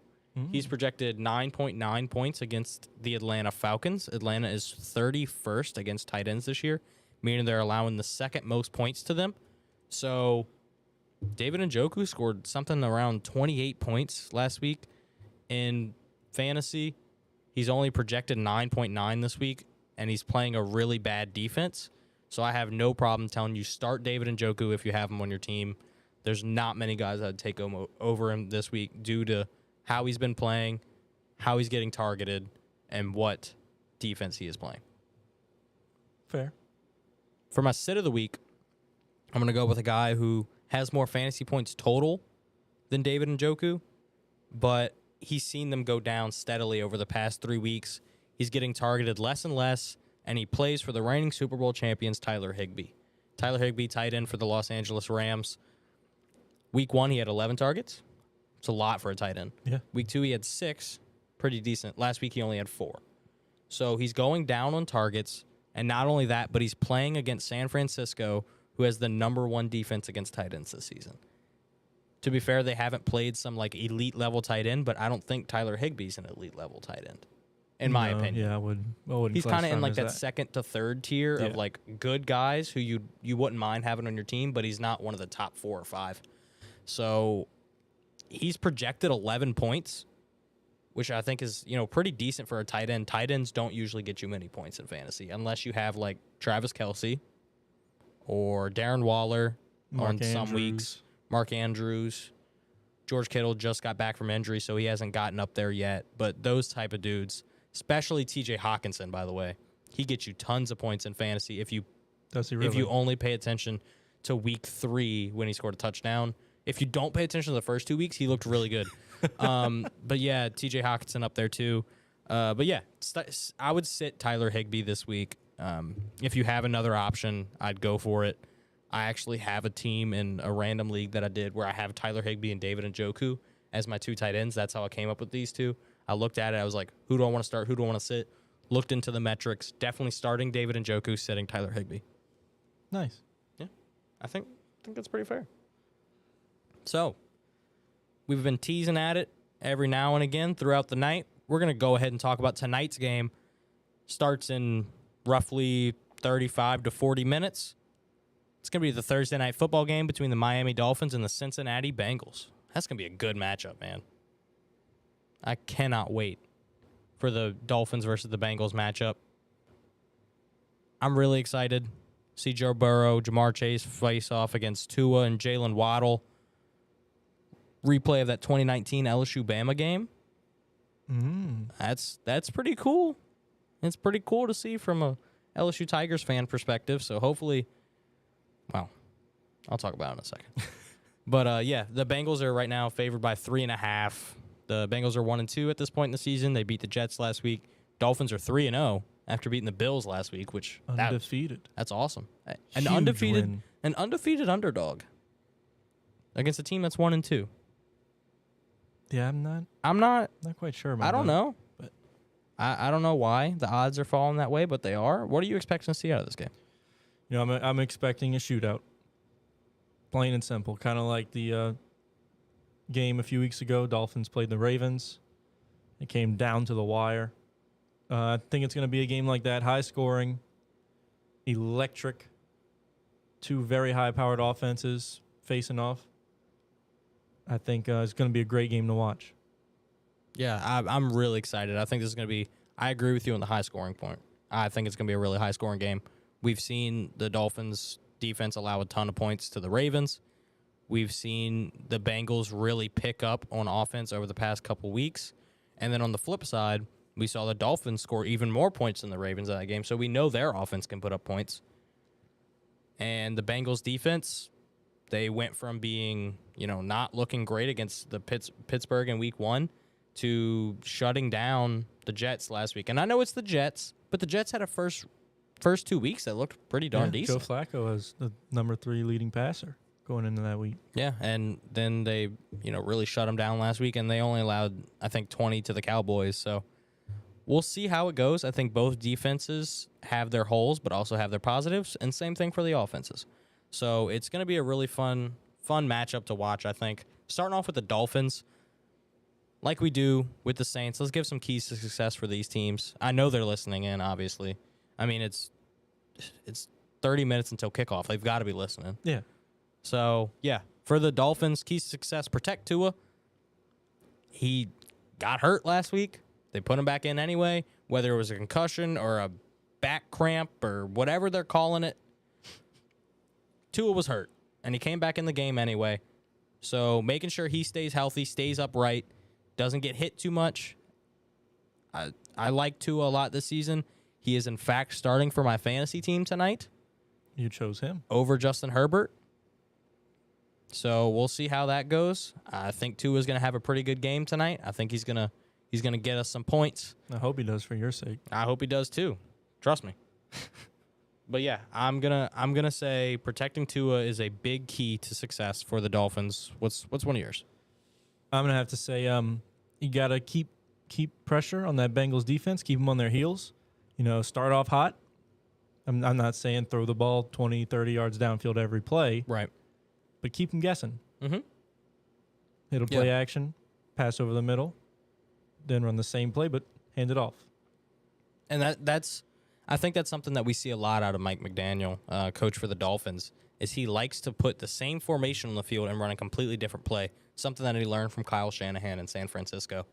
He's projected 9.9 points against the Atlanta Falcons. Atlanta is 31st against tight ends this year, meaning they're allowing the second most points to them. So David Njoku scored something around 28 points last week in fantasy. He's only projected 9.9 this week, and he's playing a really bad defense. So I have no problem telling you start David Njoku if you have him on your team. There's not many guys I'd take over him this week due to how he's been playing, how he's getting targeted, and what defense he is playing. Fair. For my sit of the week, I'm going to go with a guy who has more fantasy points total than David Njoku, but he's seen them go down steadily over the past 3 weeks. He's getting targeted less and less, and he plays for the reigning Super Bowl champions, Tyler Higbee. Tyler Higbee, tight end for the Los Angeles Rams. Week 1, he had 11 targets. It's a lot for a tight end. Yeah. Week 2, he had 6. Pretty decent. Last week, he only had 4. So he's going down on targets, and not only that, but he's playing against San Francisco, who has the number 1 defense against tight ends this season. To be fair, they haven't played some like elite level tight end, but I don't think Tyler Higbee's an elite level tight end, in my opinion. Yeah, I wouldn't. He's kind of in like classify him that as second to third tier of Yeah. like good guys who you wouldn't mind having on your team, but he's not one of the top 4 or 5. So he's projected 11 points, which I think is, pretty decent for a tight end. Tight ends don't usually get you many points in fantasy unless you have like Travis Kelce or Darren Waller on some weeks. Mark Andrews. George Kittle just got back from injury, so he hasn't gotten up there yet. But those type of dudes, especially TJ Hawkinson, by the way, he gets you tons of points in fantasy if you Does he really? if you only pay attention to week 3 when he scored a touchdown. If you don't pay attention to the first 2 weeks, he looked really good. But yeah, TJ Hawkinson up there too. But yeah, I would sit Tyler Higbee this week. If you have another option, I'd go for it. I actually have a team in a random league that I did where I have Tyler Higbee and David Njoku as my 2 tight ends. That's how I came up with these 2. I looked at it. I was like, who do I want to start? Who do I want to sit? Looked into the metrics. Definitely starting David Njoku, sitting Tyler Higbee. Nice. Yeah, I think that's pretty fair. So, we've been teasing at it every now and again throughout the night. We're going to go ahead and talk about tonight's game. Starts in roughly 35 to 40 minutes. It's going to be the Thursday night football game between the Miami Dolphins and the Cincinnati Bengals. That's going to be a good matchup, man. I cannot wait for the Dolphins versus the Bengals matchup. I'm really excited. See Joe Burrow, Jamar Chase face off against Tua and Jalen Waddle. Replay of that 2019 LSU-Bama game. That's pretty cool. It's pretty cool to see from a LSU Tigers fan perspective. So hopefully, well, I'll talk about it in a second. But yeah, the Bengals are right now favored by 3.5. The Bengals are 1-2 at this point in the season. They beat the Jets last week. Dolphins are 3-0 after beating the Bills last week, which Undefeated. that's awesome. An Huge undefeated win. an undefeated underdog against a team that's 1-2. Yeah, I'm not quite sure about I don't that. know. but- I don't know why the odds are falling that way, but they are. What are you expecting to see out of this game? I'm expecting a shootout. Plain and simple. Kind of like the game a few weeks ago. Dolphins played the Ravens. It came down to the wire. I think it's going to be a game like that. High scoring, electric, two very high-powered offenses facing off. I think it's going to be a great game to watch. Yeah, I'm really excited. I think this is going to be. I agree with you on the high scoring point. I think it's going to be a really high scoring game. We've seen the Dolphins defense allow a ton of points to the Ravens. We've seen the Bengals really pick up on offense over the past couple weeks. And then on the flip side, we saw the Dolphins score even more points than the Ravens in that game. So we know their offense can put up points. And the Bengals defense, they went from being, not looking great against the Pittsburgh in week 1 to shutting down the Jets last week. And I know it's the Jets, but the Jets had a first 2 weeks that looked pretty darn decent. Joe Flacco was the number 3 leading passer going into that week. Yeah, and then they, really shut them down last week, and they only allowed, I think, 20 to the Cowboys. So we'll see how it goes. I think both defenses have their holes, but also have their positives, and same thing for the offenses. So it's going to be a really fun matchup to watch, I think. Starting off with the Dolphins, like we do with the Saints, let's give some keys to success for these teams. I know they're listening in, obviously. I mean, it's 30 minutes until kickoff. They've got to be listening. Yeah. So, yeah, for the Dolphins, keys to success, protect Tua. He got hurt last week. They put him back in anyway, whether it was a concussion or a back cramp or whatever they're calling it. Tua was hurt, and he came back in the game anyway. So making sure he stays healthy, stays upright, doesn't get hit too much. I like Tua a lot this season. He is, in fact, starting for my fantasy team tonight. You chose him. Over Justin Herbert. So we'll see how that goes. I think Tua is going to have a pretty good game tonight. I think he's gonna get us some points. I hope he does for your sake. I hope he does too. Trust me. But yeah, I'm gonna say protecting Tua is a big key to success for the Dolphins. What's one of yours? I'm gonna have to say you gotta keep pressure on that Bengals defense. Keep them on their heels. Start off hot. I'm not saying throw the ball 20, 30 yards downfield every play. Right. But keep them guessing. Mm-hmm. Hit a play action, pass over the middle, then run the same play, but hand it off. And I think that's something that we see a lot out of Mike McDaniel, coach for the Dolphins, is he likes to put the same formation on the field and run a completely different play, something that he learned from Kyle Shanahan in San Francisco.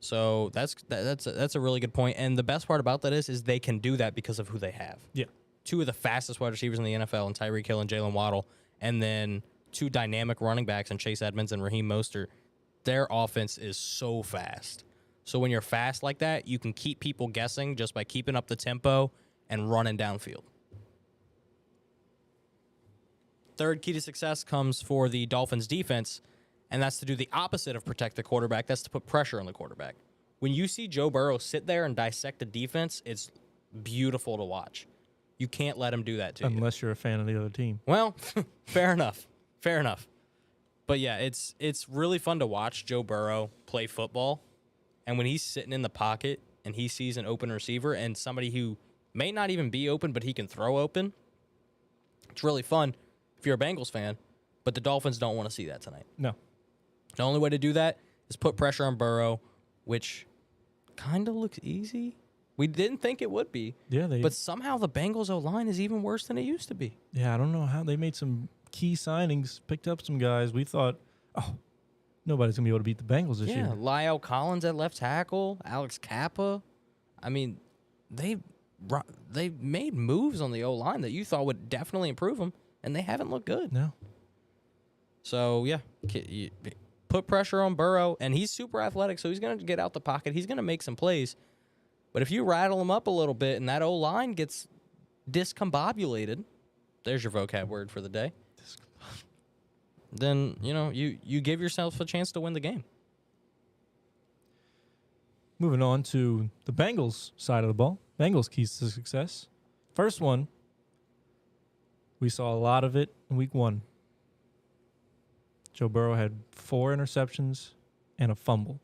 So that's a really good point. And the best part about that is they can do that because of who they have. Yeah. 2 of the fastest wide receivers in the NFL, and Tyreek Hill and Jalen Waddle, and then 2 dynamic running backs in Chase Edmonds and Raheem Mostert. Their offense is so fast. So when you're fast like that, you can keep people guessing just by keeping up the tempo and running downfield. Third key to success comes for the Dolphins defense, and that's to do the opposite of protect the quarterback. That's to put pressure on the quarterback. When you see Joe Burrow sit there and dissect a defense, it's beautiful to watch. You can't let him do that to you. Unless you're a fan of the other team. Well, fair enough. Fair enough. But yeah, it's really fun to watch Joe Burrow play football. And when he's sitting in the pocket and he sees an open receiver and somebody who may not even be open, but he can throw open, it's really fun if you're a Bengals fan. But the Dolphins don't want to see that tonight. No. The only way to do that is put pressure on Burrow, which kind of looks easy. We didn't think it would be. Yeah, but somehow the Bengals O-line is even worse than it used to be. Yeah, I don't know how they made some key signings, picked up some guys. We thought, nobody's going to be able to beat the Bengals this year. Yeah, Lyle Collins at left tackle, Alex Kappa. I mean, they made moves on the O-line that you thought would definitely improve them, and they haven't looked good. No. So, yeah, put pressure on Burrow, and he's super athletic, so he's going to get out the pocket. He's going to make some plays. But if you rattle him up a little bit and that O-line gets discombobulated, there's your vocab word for the day, then, you give yourself a chance to win the game. Moving on to the Bengals side of the ball. Bengals keys to success. First one, we saw a lot of it in week 1. Joe Burrow had 4 interceptions and a fumble.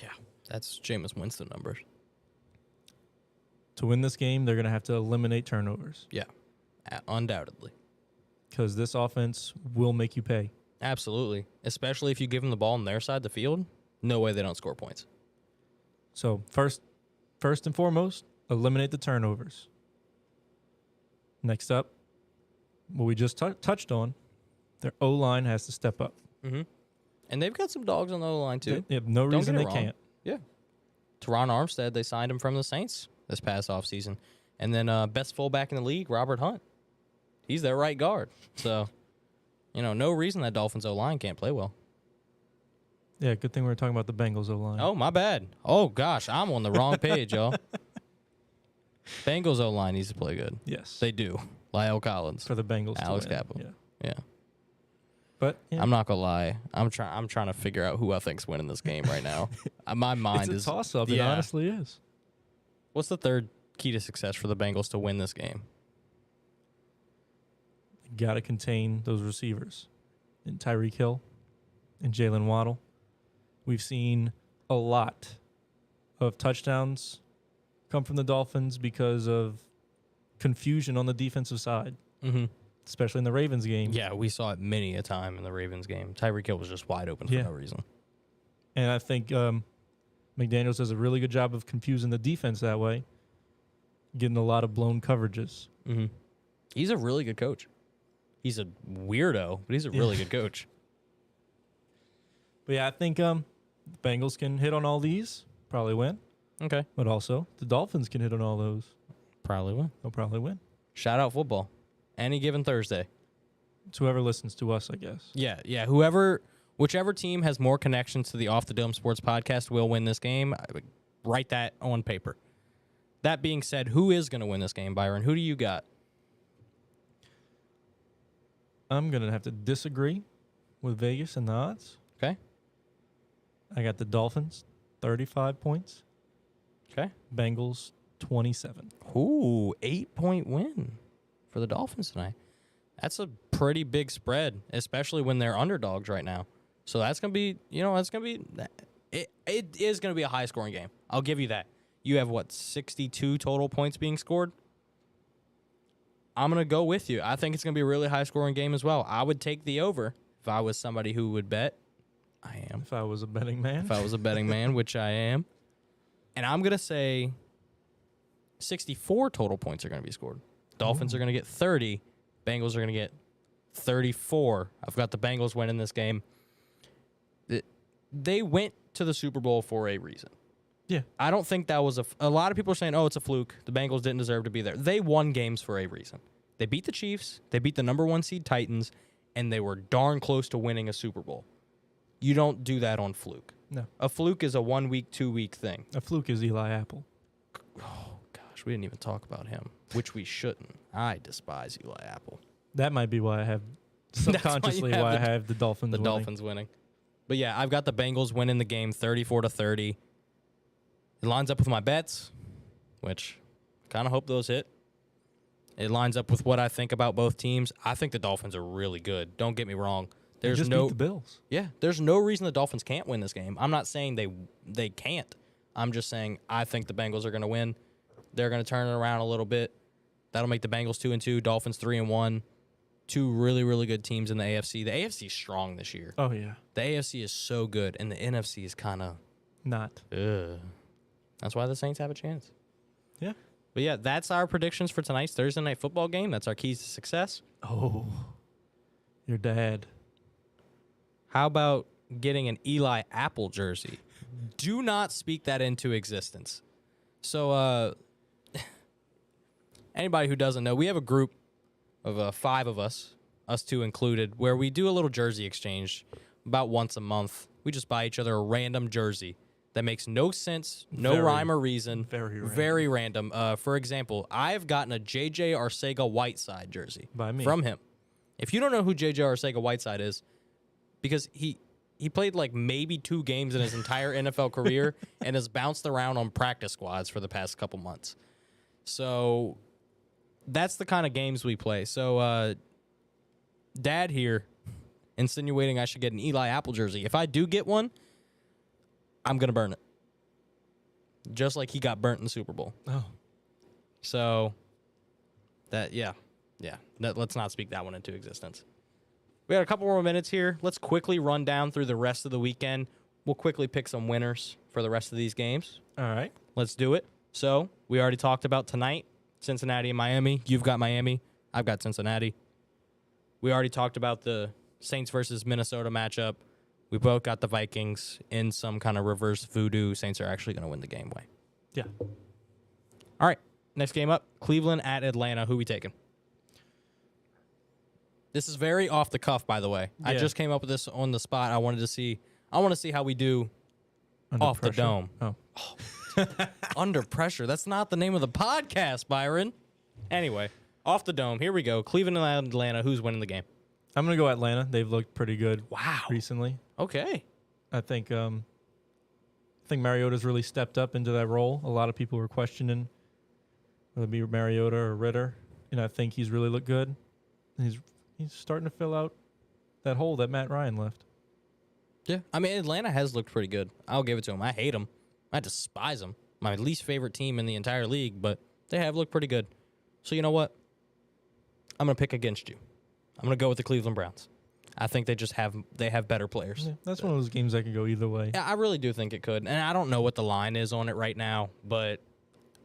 Yeah, that's Jameis Winston numbers. To win this game, they're going to have to eliminate turnovers. Yeah, undoubtedly. because this offense will make you pay. Absolutely. Especially if you give them the ball on their side of the field, no way they don't score points. So first and foremost, eliminate the turnovers. Next up, what we just touched on, their O-line has to step up. Mm-hmm. And they've got some dogs on the line too. They have no Don't reason get they it wrong. can't. Yeah. Teron Armstead, they signed him from the Saints this past offseason. And then best fullback in the league, Robert Hunt. He's their right guard. So, no reason that Dolphins O-line can't play well. Yeah, good thing we were talking about the Bengals O-line. Oh, my bad. Oh, gosh, I'm on the wrong page, y'all. Bengals O-line needs to play good. Yes. They do. Lyle Collins. For the Bengals Alex to win. Capel. Yeah. Yeah. But yeah, I'm not going to lie. I'm trying to figure out who I think's winning this game right now. My mind it's is... a toss-up. It yeah. honestly is. What's the third key to success for the Bengals to win this game? Got to contain those receivers. And Tyreek Hill and Jalen Waddle. We've seen a lot of touchdowns come from the Dolphins because of confusion on the defensive side, Mm-hmm. especially in the Ravens game. Yeah, we saw it many a time in the Ravens game. Tyreek Hill was just wide open for Yeah. no reason. And I think McDaniels does a really good job of confusing the defense that way, getting a lot of blown coverages. Mm-hmm. He's a really good coach. He's a weirdo, but he's a really good coach. But yeah, I think the Bengals can hit on all these, probably win. Okay. But also, the Dolphins can hit on all those. Probably will. They'll probably win. Shout out football. Any given Thursday. It's whoever listens to us, I guess. Yeah. Whichever team has more connections to the Off the Dome Sports Podcast will win this game. I would write that on paper. That being said, who is going to win this game, Byron? Who do you got? I'm going to have to disagree with Vegas and the odds. Okay. I got the Dolphins, 35 points. Okay. Bengals, 27. Ooh, 8-point win for the Dolphins tonight. That's a pretty big spread, especially when they're underdogs right now. So that's going to be, it is going to be a high-scoring game. I'll give you that. You have, 62 total points being scored? I'm going to go with you. I think it's going to be a really high-scoring game as well. I would take the over if I was somebody who would bet. I am. If I was a betting man. If I was a betting man, which I am. And I'm going to say 64 total points are going to be scored. Dolphins are going to get 30. Bengals are going to get 34. I've got the Bengals winning this game. They went to the Super Bowl for a reason. Yeah. I don't think that was a lot of people are saying, oh, it's a fluke. The Bengals didn't deserve to be there. They won games for a reason. They beat the Chiefs. They beat the number 1 seed Titans, and they were darn close to winning a Super Bowl. You don't do that on fluke. No. A fluke is a 1 week, 2 week thing. A fluke is Eli Apple. Oh, gosh, we didn't even talk about him, which we shouldn't. I despise Eli Apple. That might be why I have subconsciously have why I the- have the Dolphins The winning. Dolphins winning. But yeah, I've got the Bengals winning the game 34-30. It lines up with my bets, which kind of hope those hit. It lines up with what I think about both teams. I think the Dolphins are really good. Don't get me wrong. They There's just no beat the Bills. Yeah, there's no reason the Dolphins can't win this game. I'm not saying they can't. I'm just saying I think the Bengals are going to win. They're going to turn it around a little bit. That'll make the Bengals 2-2, Dolphins 3-1. Two really, really good teams in the AFC. The AFC is strong this year. Oh, yeah. The AFC is so good, and the NFC is kind of Not. That's why the Saints have a chance. Yeah. But yeah, that's our predictions for tonight's Thursday night football game. That's our keys to success. Oh. Your dad. How about getting an Eli Apple jersey? Do not speak that into existence. So, anybody who doesn't know, we have a group of 5 of us two included, where we do a little jersey exchange about once a month. We just buy each other a random jersey that makes no sense, no rhyme or reason. Very random. For example, I've gotten a J.J. Arcega-Whiteside jersey By me. from him. If you don't know who J.J. Arcega-Whiteside is, because he played like maybe 2 games in his entire NFL career and has bounced around on practice squads for the past couple months. So that's the kind of games we play. So Dad here insinuating I should get an Eli Apple jersey. If I do get one, I'm going to burn it. Just like he got burnt in the Super Bowl. Oh. So that, yeah. Yeah, let's not speak that one into existence. We got a couple more minutes here. Let's quickly run down through the rest of the weekend. We'll quickly pick some winners for the rest of these games. All right. Let's do it. So, we already talked about tonight, Cincinnati and Miami. You've got Miami. I've got Cincinnati. We already talked about the Saints versus Minnesota matchup. We both got the Vikings in some kind of reverse voodoo. Saints are actually going to win the game way. Yeah. All right. Next game up, Cleveland at Atlanta. Who we taking? This is very off the cuff, by the way. I Yeah. just came up with this on the spot. I want to see how we do Under off the pressure. dome. Oh. Under pressure. That's not the name of the podcast, Byron. Anyway, off the dome. Here we go. Cleveland and Atlanta. Who's winning the game? I'm going to go Atlanta. They've looked pretty good Wow. recently. Okay. I think Mariota's really stepped up into that role. A lot of people were questioning whether it be Mariota or Ritter, and I think he's really looked good. And he's starting to fill out that hole that Matt Ryan left. Yeah. I mean, Atlanta has looked pretty good. I'll give it to them. I hate them. I despise them. My least favorite team in the entire league, but they have looked pretty good. So you know what? I'm going to pick against you. I'm going to go with the Cleveland Browns. I think they have better players. Yeah, that's one of those games that could go either way. Yeah, I really do think it could. And I don't know what the line is on it right now, but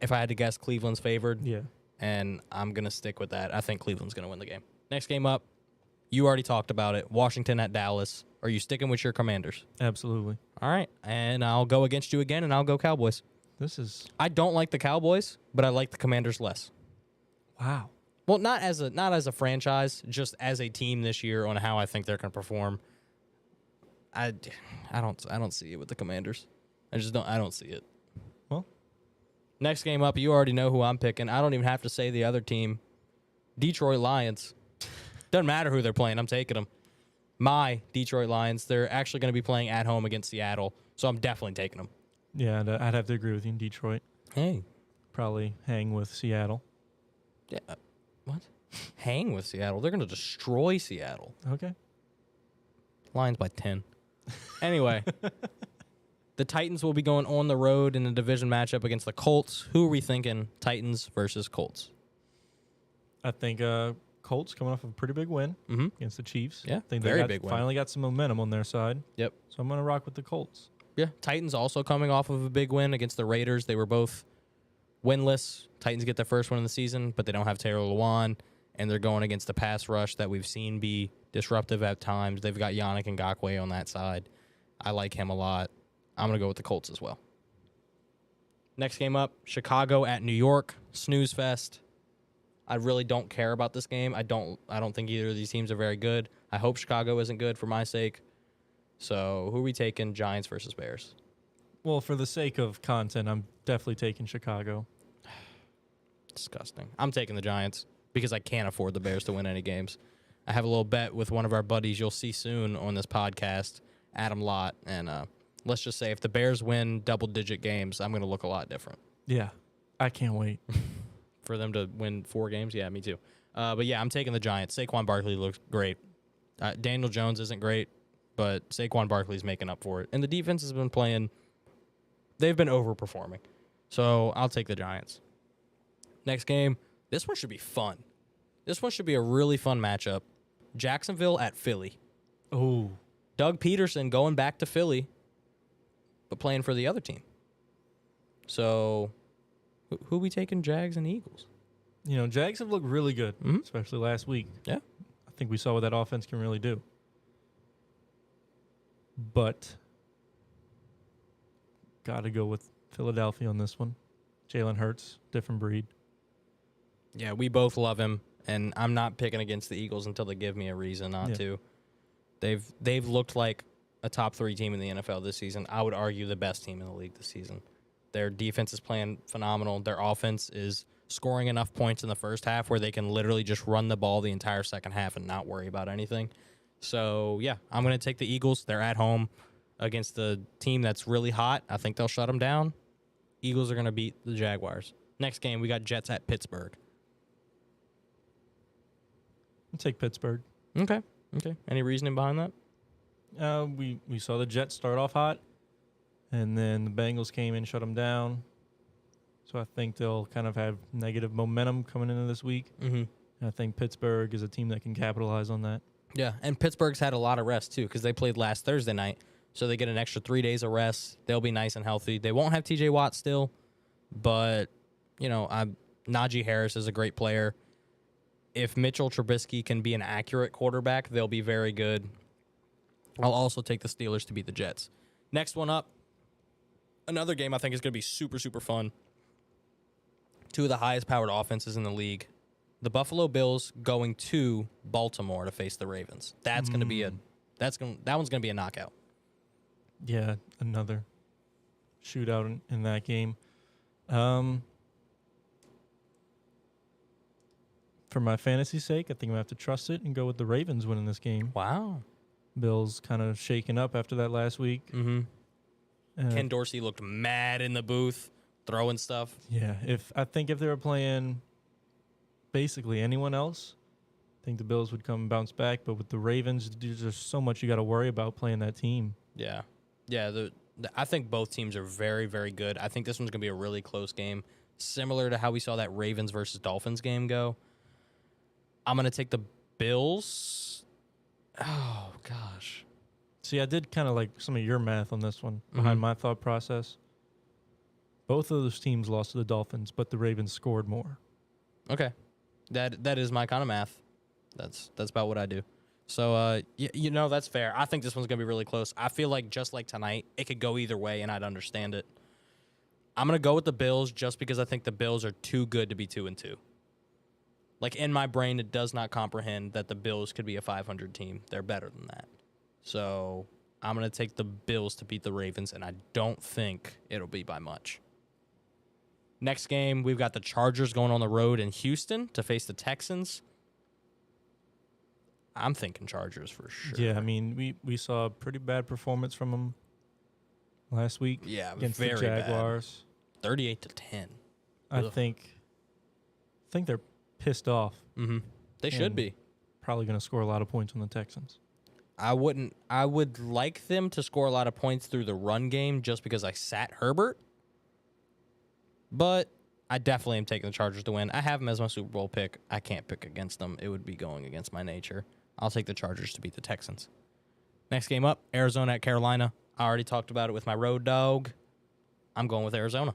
if I had to guess, Cleveland's favored. Yeah. And I'm going to stick with that. I think Cleveland's going to win the game. Next game up, you already talked about it. Washington at Dallas. Are you sticking with your Commanders? Absolutely. All right. And I'll go against you again, and I'll go Cowboys. This is I don't like the Cowboys, but I like the Commanders less. wow. Well, not as a franchise, just as a team this year on how I think they're going to perform. I don't see it with the Commanders. I don't see it. Well, Next game up, you already know who I'm picking. I don't even have to say the other team. Detroit Lions. Doesn't matter who they're playing. I'm taking them. My Detroit Lions. They're actually going to be playing at home against Seattle, so I'm definitely taking them. yeah, I'd have to agree with you in Detroit. Hey. Probably hang with Seattle. Yeah. What? Hang with Seattle. They're going to destroy Seattle. Okay. Lions by 10. Anyway, the Titans will be going on the road in a division matchup against the Colts. Who are we thinking? Titans versus Colts. I think Colts coming off of a pretty big win against the Chiefs. Yeah, I think very they big win. finally got some momentum on their side. Yep. So I'm going to rock with the Colts. Yeah. Titans also coming off of a big win against the Raiders. They were both winless. Titans get their first win of the season, but they don't have Taylor Lewan, and they're going against the pass rush that we've seen be disruptive at times. They've got Yannick Ngakoue on that side. I like him a lot. I'm going to go with the Colts as well. Next game up, Chicago at New York, snooze fest. I really don't care about this game. I don't think either of these teams are very good. I hope Chicago isn't good for my sake. So who are we taking, Giants versus Bears? Well, for the sake of content, I'm definitely taking Chicago. Disgusting. I'm taking the Giants because I can't afford the Bears to win any games. I have a little bet with one of our buddies you'll see soon on this podcast, Adam Lott, and let's just say if the Bears win double-digit games, I'm going to look a lot different. Yeah. I can't wait. For them to win 4 games? Yeah, me too. But yeah, I'm taking the Giants. Saquon Barkley looks great. Daniel Jones isn't great, but Saquon Barkley's making up for it. And the defense has been playing. They've been overperforming. So I'll take the Giants. Next game. This one should be fun. This one should be a really fun matchup. Jacksonville at Philly. Oh. Doug Peterson going back to Philly, but playing for the other team. So who we taking, Jags and Eagles? You know, Jags have looked really good, especially last week. Yeah. I think we saw what that offense can really do. But got to go with Philadelphia on this one. Jalen Hurts, different breed. Yeah, we both love him, and I'm not picking against the Eagles until they give me a reason not to. They've looked like a top 3 team in the NFL this season. I would argue the best team in the league this season. Their defense is playing phenomenal. Their offense is scoring enough points in the first half where they can literally just run the ball the entire second half and not worry about anything. So, yeah, I'm going to take the Eagles. They're at home against the team that's really hot. I think they'll shut them down. Eagles are going to beat the Jaguars. Next game, we got Jets at Pittsburgh. I'll take Pittsburgh. Okay. Any reasoning behind that? We saw the Jets start off hot, and then the Bengals came in, shut them down. So I think they'll kind of have negative momentum coming into this week. Mm-hmm. And I think Pittsburgh is a team that can capitalize on that. Yeah, and Pittsburgh's had a lot of rest too because they played last Thursday night, so they get an extra 3 days of rest. They'll be nice and healthy. They won't have T.J. Watt still, but Najee Harris is a great player. If Mitchell Trubisky can be an accurate quarterback, they'll be very good. I'll also take the Steelers to beat the Jets. Next one up, another game I think is going to be super, super fun. Two of the highest powered offenses in the league. The Buffalo Bills going to Baltimore to face the Ravens. That's going to be that one's going to be a knockout. Yeah, another shootout in that game. For my fantasy sake, I think I'm going to have to trust it and go with the Ravens winning this game. Wow. Bills kind of shaken up after that last week. Mm-hmm. Ken Dorsey looked mad in the booth, throwing stuff. Yeah, if they were playing basically anyone else, I think the Bills would come and bounce back. But with the Ravens, there's just so much you got to worry about playing that team. Yeah. Yeah, I think both teams are very, very good. I think this one's going to be a really close game, similar to how we saw that Ravens versus Dolphins game go. I'm going to take the Bills. Oh, gosh. See, I did kind of like some of your math on this one behind my thought process. Both of those teams lost to the Dolphins, but the Ravens scored more. Okay. That is my kind of math. That's about what I do. So, that's fair. I think this one's going to be really close. I feel like just like tonight, it could go either way, and I'd understand it. I'm going to go with the Bills just because I think the Bills are too good to be 2-2. Like, in my brain, it does not comprehend that the Bills could be a 500 team. They're better than that. So, I'm going to take the Bills to beat the Ravens, and I don't think it'll be by much. Next game, we've got the Chargers going on the road in Houston to face the Texans. I'm thinking Chargers for sure. Yeah, I mean, we saw a pretty bad performance from them last week against the Jaguars. 38-10. I think they're pissed off. Mm-hmm. They should be. Probably going to score a lot of points on the Texans. I would like them to score a lot of points through the run game just because I sat Herbert. But I definitely am taking the Chargers to win. I have them as my Super Bowl pick. I can't pick against them. It would be going against my nature. I'll take the Chargers to beat the Texans. Next game up, Arizona at Carolina. I already talked about it with my road dog. I'm going with Arizona.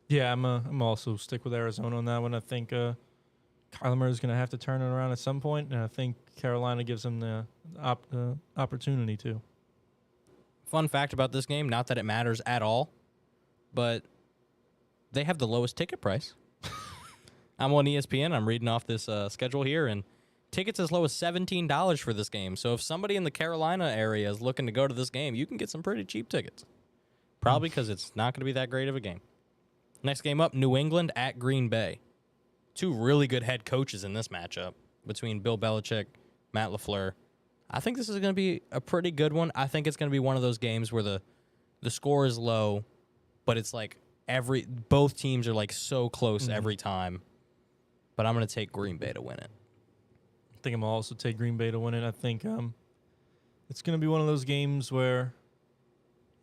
Yeah, I'm also stick with Arizona on that one. I think Kyler Murray is going to have to turn it around at some point, and I think Carolina gives them the opportunity to. Fun fact about this game, not that it matters at all, but they have the lowest ticket price. I'm on ESPN. I'm reading off this schedule here, and tickets as low as $17 for this game. So if somebody in the Carolina area is looking to go to this game, you can get some pretty cheap tickets. Probably because it's not going to be that great of a game. Next game up, New England at Green Bay. Two really good head coaches in this matchup between Bill Belichick, Matt LaFleur. I think this is going to be a pretty good one. I think it's going to be one of those games where the score is low, but it's like both teams are like so close every time. But I'm going to take Green Bay to win it. I think I'm going to also take Green Bay to win it. I think it's going to be one of those games where,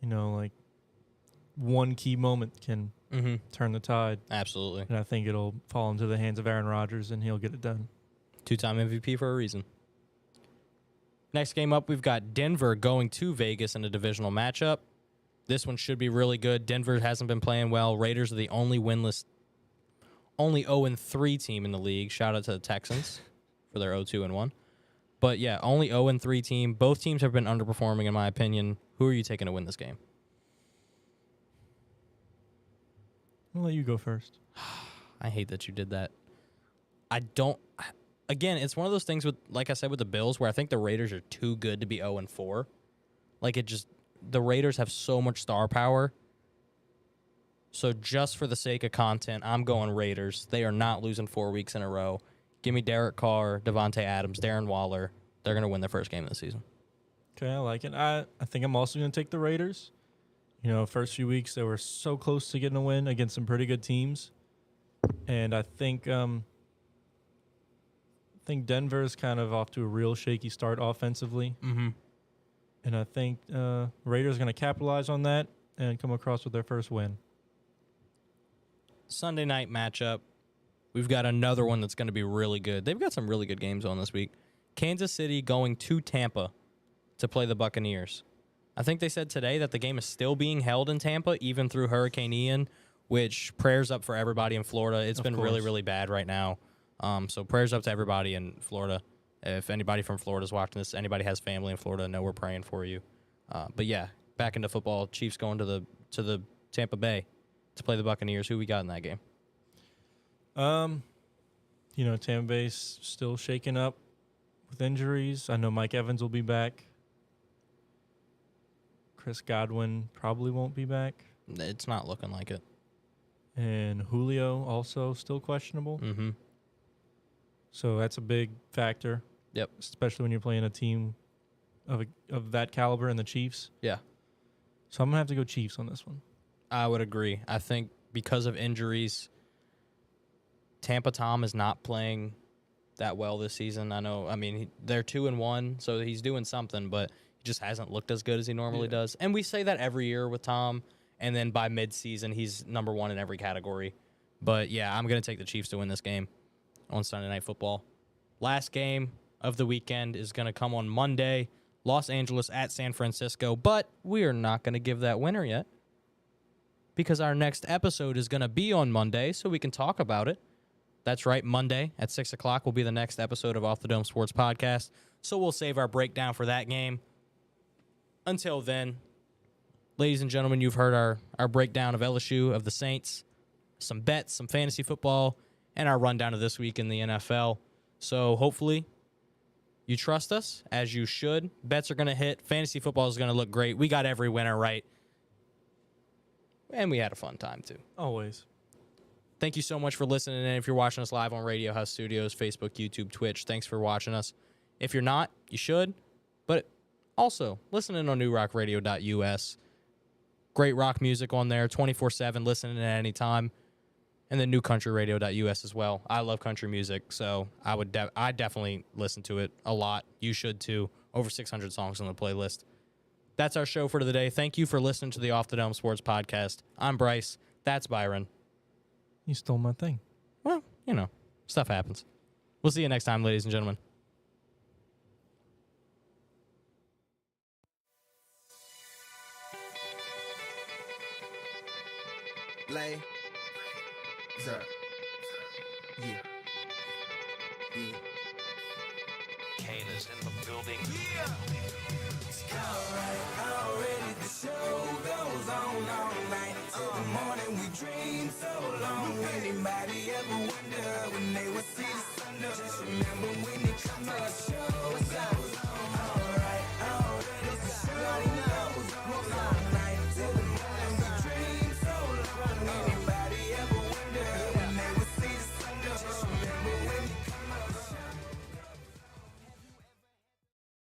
like one key moment can turn the tide. Absolutely. And I think it'll fall into the hands of Aaron Rodgers, and he'll get it done. 2-time MVP for a reason. Next game up, we've got Denver going to Vegas in a divisional matchup. This one should be really good. Denver hasn't been playing well. Raiders are the only 0-3 team in the league. Shout out to the Texans for their 0-2-1. But yeah, only 0-3 team. Both teams have been underperforming in my opinion. Who are you taking to win this game? I'll let you go first. I hate that you did that. Again, it's one of those things with, like I said, with the Bills, where I think the Raiders are too good to be 0-4. Like the Raiders have so much star power. So just for the sake of content, I'm going Raiders. They are not losing 4 weeks in a row. Give me Derek Carr, Devontae Adams, Darren Waller. They're going to win their first game of the season. Okay, I like it. I think I'm also going to take the Raiders. First few weeks, they were so close to getting a win against some pretty good teams. And I think Denver is kind of off to a real shaky start offensively. Mm-hmm. And I think Raiders are going to capitalize on that and come across with their first win. Sunday night matchup. we've got another one that's going to be really good. They've got some really good games on this week. Kansas City going to Tampa to play the Buccaneers. I think they said today that the game is still being held in Tampa, even through Hurricane Ian, which prayers up for everybody in Florida. It's been really, really bad right now. So prayers up to everybody in Florida. If anybody from Florida is watching this, anybody has family in Florida, know we're praying for you. But yeah, back into football. Chiefs going to the Tampa Bay to play the Buccaneers. Who we got in that game? Tampa Bay's still shaking up with injuries. I know Mike Evans will be back. Chris Godwin probably won't be back. It's not looking like it. And Julio also still questionable. Mm-hmm. So that's a big factor. Yep. Especially when you're playing a team of that caliber and the Chiefs. Yeah. So I'm going to have to go Chiefs on this one. I would agree. I think because of injuries, Tampa Tom is not playing that well this season. They're 2-1, so he's doing something, but he just hasn't looked as good as he normally does. And we say that every year with Tom, and then by midseason, he's number one in every category. But yeah, I'm going to take the Chiefs to win this game on Sunday Night Football. Last game of the weekend is going to come on Monday, Los Angeles at San Francisco, but we are not going to give that winner yet because our next episode is going to be on Monday, so we can talk about it. That's right, Monday at 6 o'clock will be the next episode of Off the Dome Sports Podcast, so we'll save our breakdown for that game. Until then, ladies and gentlemen, you've heard our breakdown of LSU, of the Saints, some bets, some fantasy football, and our rundown of this week in the NFL. So hopefully you trust us, as you should. Bets are going to hit. Fantasy football is going to look great. We got every winner right. And we had a fun time, too. Always. Thank you so much for listening. And if you're watching us live on Radio House Studios, Facebook, YouTube, Twitch, thanks for watching us. If you're not, you should. But also, listen in on newrockradio.us. Great rock music on there, 24/7, listening at any time. And then newcountryradio.us as well. I love country music, so I definitely listen to it a lot. You should too. Over 600 songs on the playlist. That's our show for today. Thank you for listening to the Off the Dome Sports Podcast. I'm Bryce. That's Byron. You stole my thing. Well, stuff happens. We'll see you next time, ladies and gentlemen. Lay. Sir. Yeah. Kane is in the building. Already the show goes on all night till the morning. We dream so long. Anybody ever wonder when they would see the sun? Just remember when it comes to show,